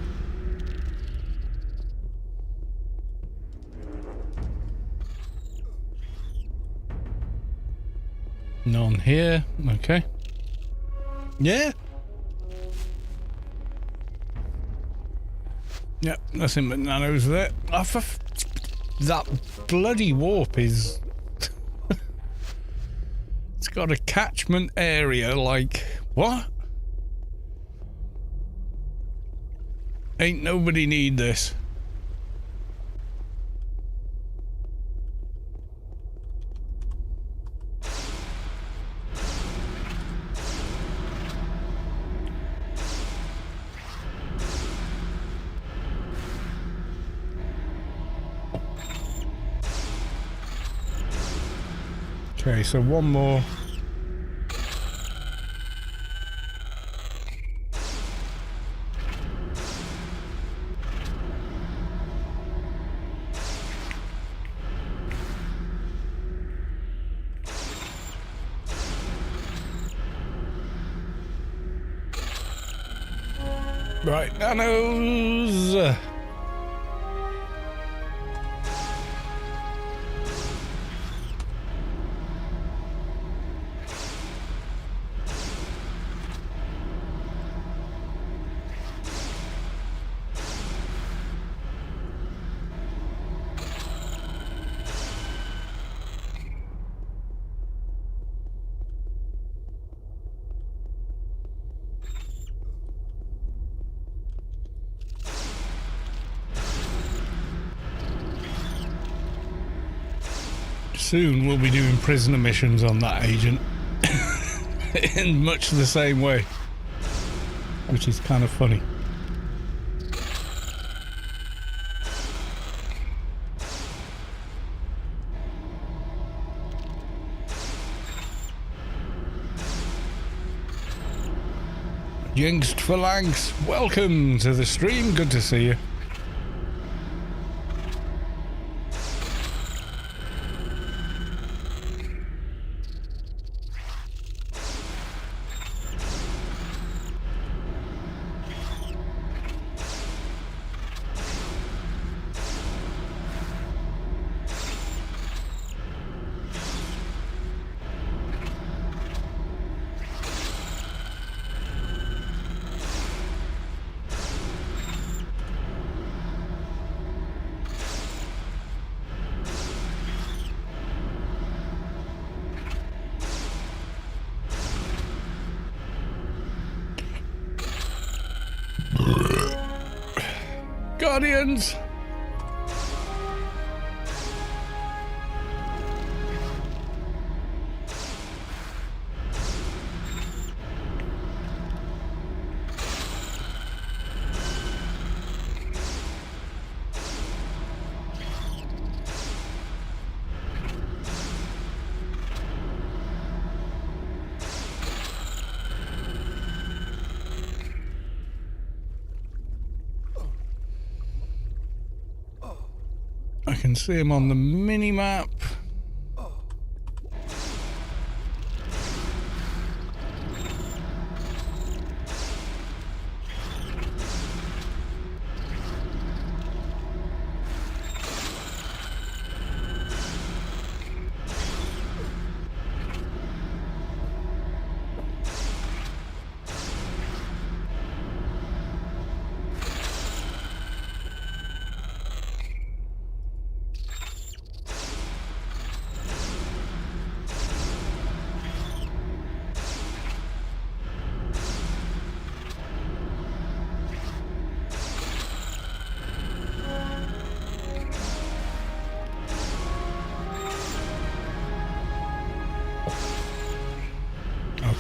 None here. Okay. Yeah. Yep, nothing but nanos there. Oh, that bloody warp is... It's got a catchment area, like... What? Ain't nobody need this. Okay, so 1 more. Right, nanos. Soon we'll be doing prisoner missions on that agent in much the same way, which is kind of funny. Jinxed Phalanx, welcome to the stream, good to see you. Guardians! I can see him on the mini-map.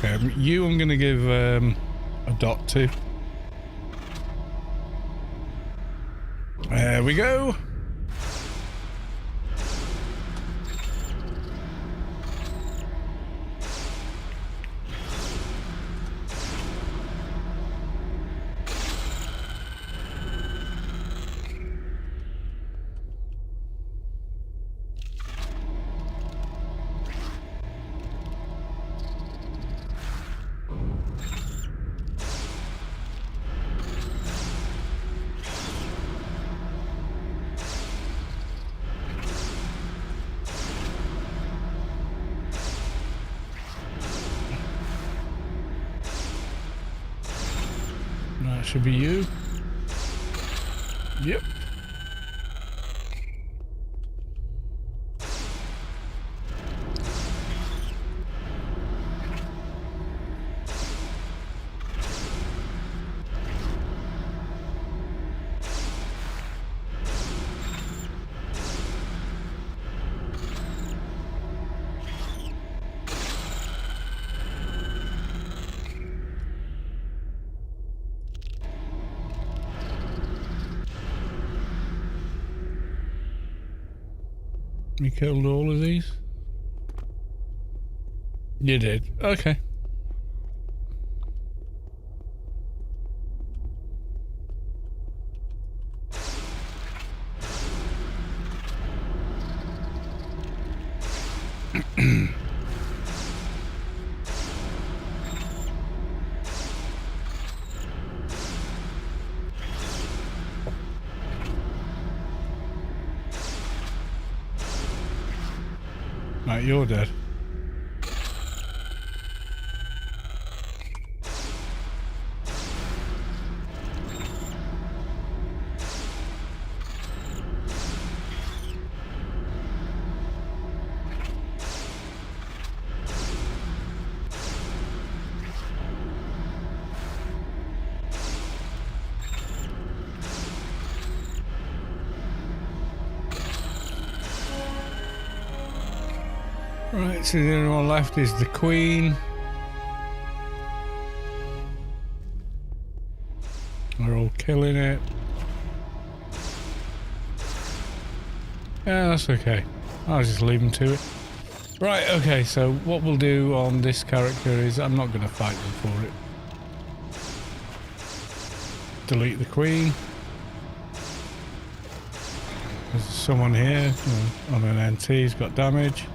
Okay, you I'm going to give a dot to. There we go. That should be you. Yep. You killed all of these? You did. Okay. Right, you're dead. Right, so the only one left is the Queen. We're all killing it. Yeah, that's okay. I'll just leave them to it. Right, okay, so what we'll do on this character is I'm not going to fight them for it. Delete the Queen. There's someone here on an NT, he's got damage.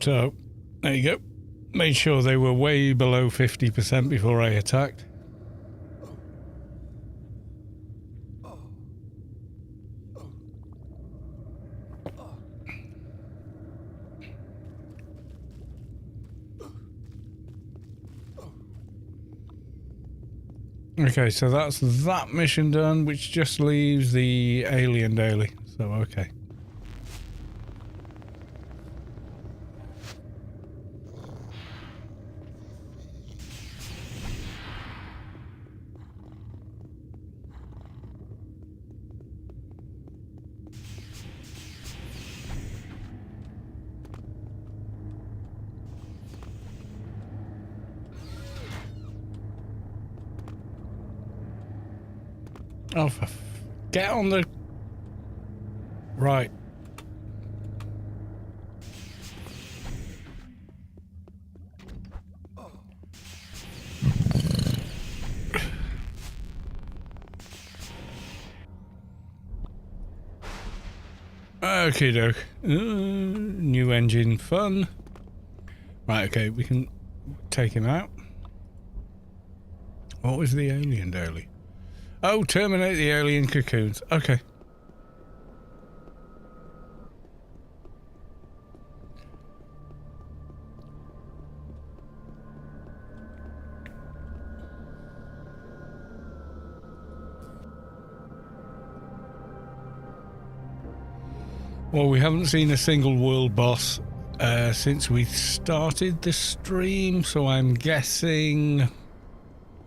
So, there you go. Made sure they were way below 50% before I attacked. Okay, so that's that mission done, which just leaves the alien daily. So, okay. Oh, get on the... Right. Okie doke. New engine fun. Right, okay, we can take him out. What was the alien daily? Oh, terminate the alien cocoons. Okay. Well, we haven't seen a single world boss since we started the stream, so I'm guessing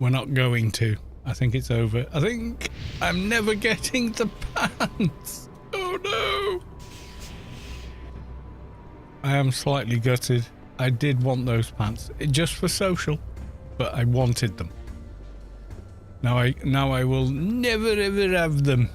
we're not going to. I think it's over. I think I'm never getting the pants. Oh no! I am slightly gutted. I did want those pants, just for social, but I wanted them. Now I will never ever have them.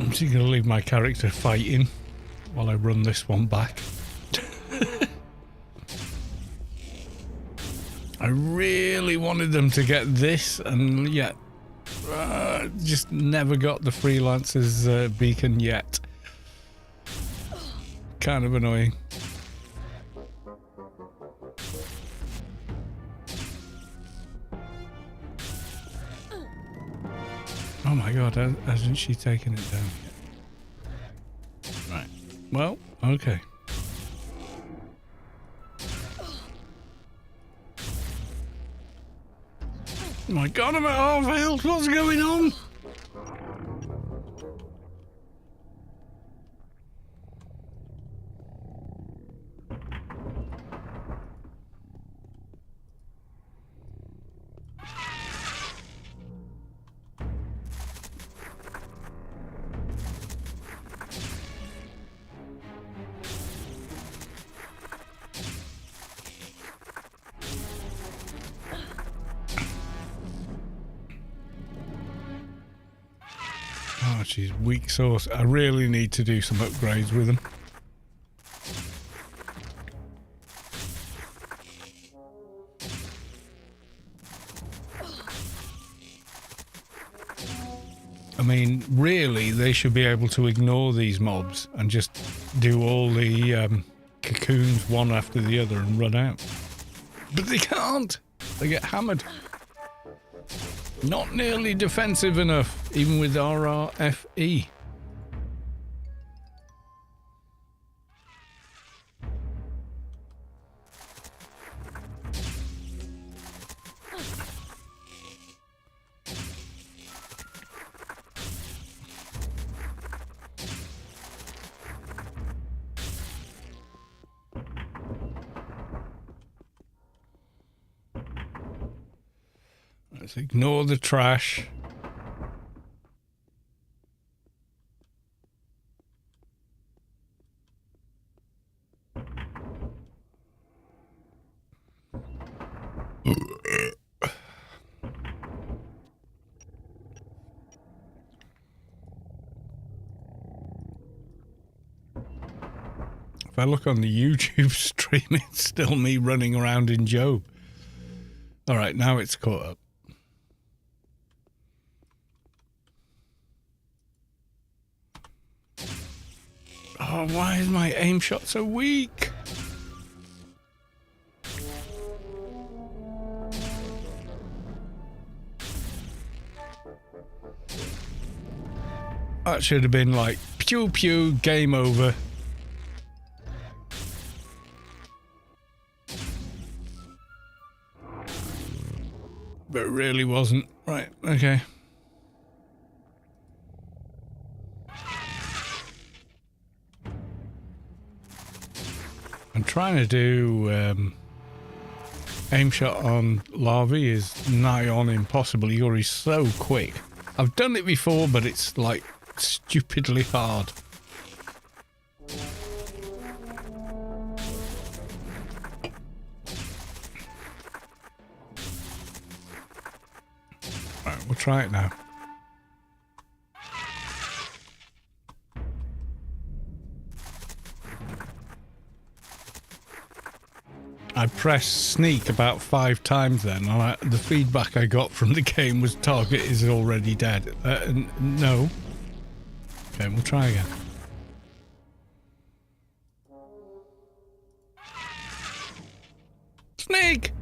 I'm just going to leave my character fighting while I run this one back. I really wanted them to get this, and yet just never got the freelancer's beacon yet. Kind of annoying. Oh my god, hasn't she taken it down yet? Right. Well, okay. My God, I'm at half health. What's going on? Oh, she's weak sauce. I really need to do some upgrades with them. I mean, really, they should be able to ignore these mobs and just do all the cocoons one after the other and run out. But they can't. They get hammered. Not nearly defensive enough, even with RRFE. Let's ignore the trash. If I look on the YouTube stream, it's still me running around in Job. All right, now it's caught up. Oh, why is my aim shot so weak? That should have been like, pew pew, game over. But it really wasn't. Right, okay. I'm trying to do aim shot on larvae is nigh on impossible. He's so quick. I've done it before, but it's like stupidly hard. Right, we'll try it now. I pressed sneak about 5 times then, and the feedback I got from the game was target is already dead. No. Okay, we'll try again. Sneak!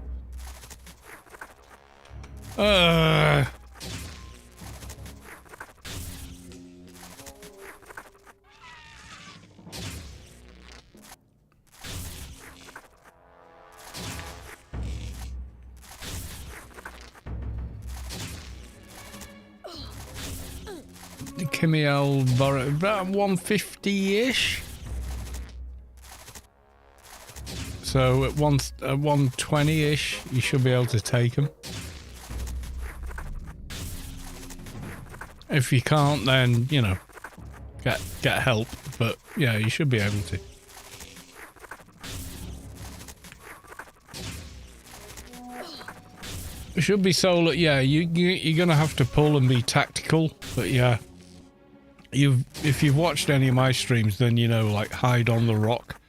Kimiel Borough, about 150-ish. So at 120-ish, you should be able to take them. If you can't, then, you know, get help. But yeah, you should be able to. It should be solo. Yeah, you're gonna have to pull and be tactical. But yeah. If you've watched any of my streams, then you know, like, hide on the rock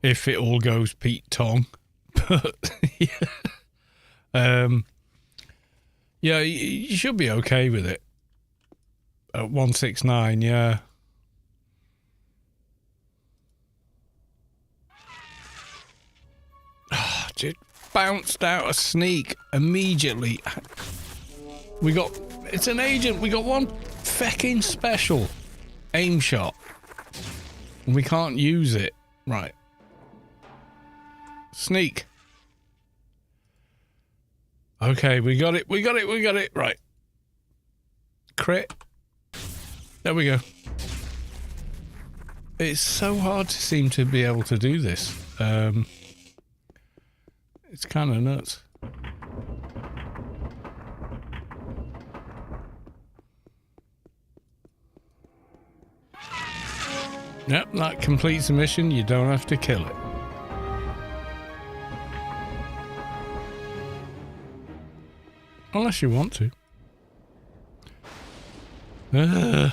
if it all goes Pete Tong. But yeah, yeah, you should be okay with it at 169. Yeah, just bounced out a sneak immediately. It's an agent. We got one fecking special aim shot and we can't use it. Right, sneak. Okay, we got it. We got it. We got it. Right. Crit. There we go. It's so hard to seem to be able to do this. It's kind of nuts. Yep, that completes the mission. You don't have to kill it. Unless you want to. That's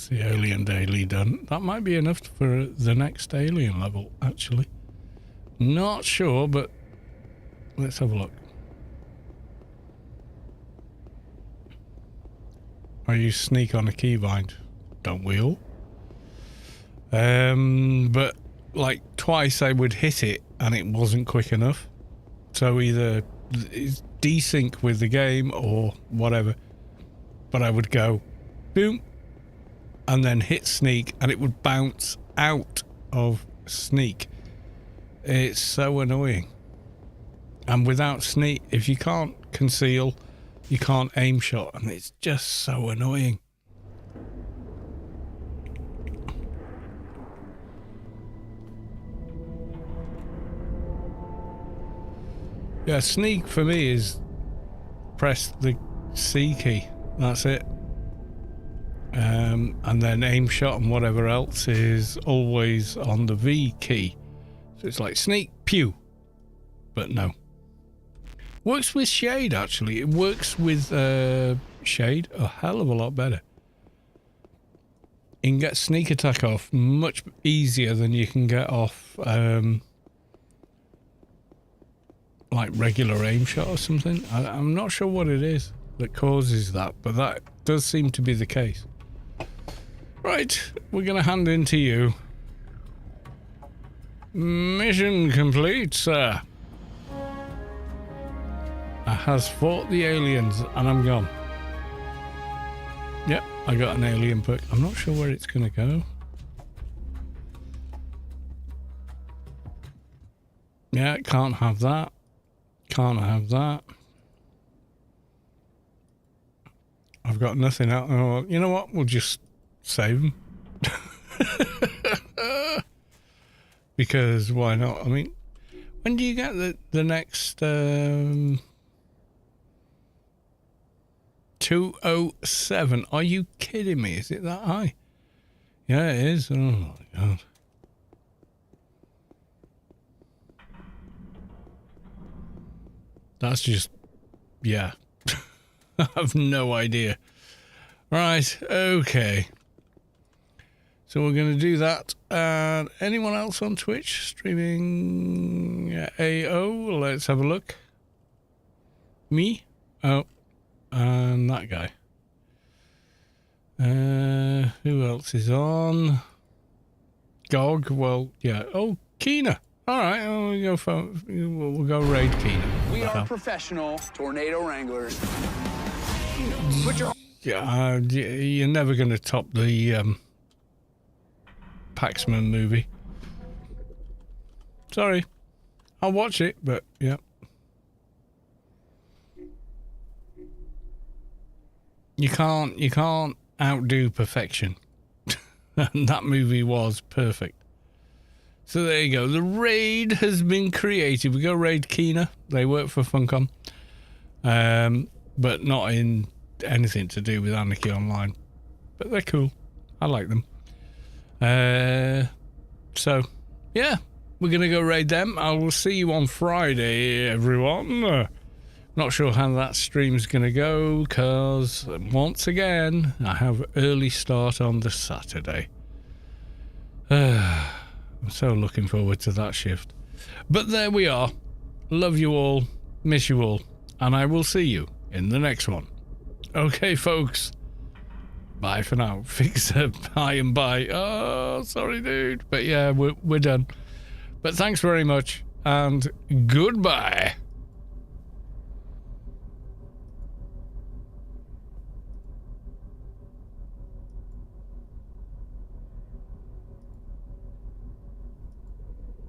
the alien daily done. That might be enough for the next alien level, actually. Not sure, but let's have a look. I use sneak on a keybind. Don't we all? But like twice I would hit it and it wasn't quick enough. So either it's desync with the game or whatever. But I would go boom and then hit sneak and it would bounce out of sneak. It's so annoying. And without sneak, if you can't conceal, you can't aim shot, and it's just so annoying. Yeah, sneak for me is press the C key. That's it. And then aim shot and whatever else is always on the V key. So it's like sneak, pew. But no. Works with shade, actually. It works with shade a hell of a lot better. You can get sneak attack off much easier than you can get off like regular aim shot or something. I'm not sure what it is that causes that, but that does seem to be the case. Right, we're going to hand in to you. Mission complete, sir. I has fought the aliens and I'm gone. Yep, I got an alien perk. I'm not sure where it's gonna go. Yeah, can't have that. Can't have that. I've got nothing out. Oh, you know what? We'll just save them. Because why not? I mean, when do you get the next 207? Are you kidding me? Is it that high? Yeah, it is. Oh my god. That's just, yeah. I have no idea. Right, okay. So we're going to do that. And anyone else on Twitch streaming AO? Let's have a look. Me? Oh. And that guy. Who else is on? Gog. Well, yeah. Oh, Keena. All right. We'll go raid Keena. We are professional tornado wranglers. Yeah, you're never going to top the Paxman movie. Sorry. I'll watch it, but yeah. You can't outdo perfection. And that movie was perfect. So there you go. The raid has been created. We go raid Keena. They work for Funcom. But not in anything to do with Anarchy Online. But they're cool. I like them. So, yeah. We're going to go raid them. I will see you on Friday, everyone. Not sure how that stream's going to go, because, once again, I have early start on the Saturday. I'm so looking forward to that shift. But there we are. Love you all. Miss you all. And I will see you in the next one. Okay, folks. Bye for now. Fixer, bye and bye. Oh, sorry, dude. But yeah, we're done. But thanks very much, and goodbye.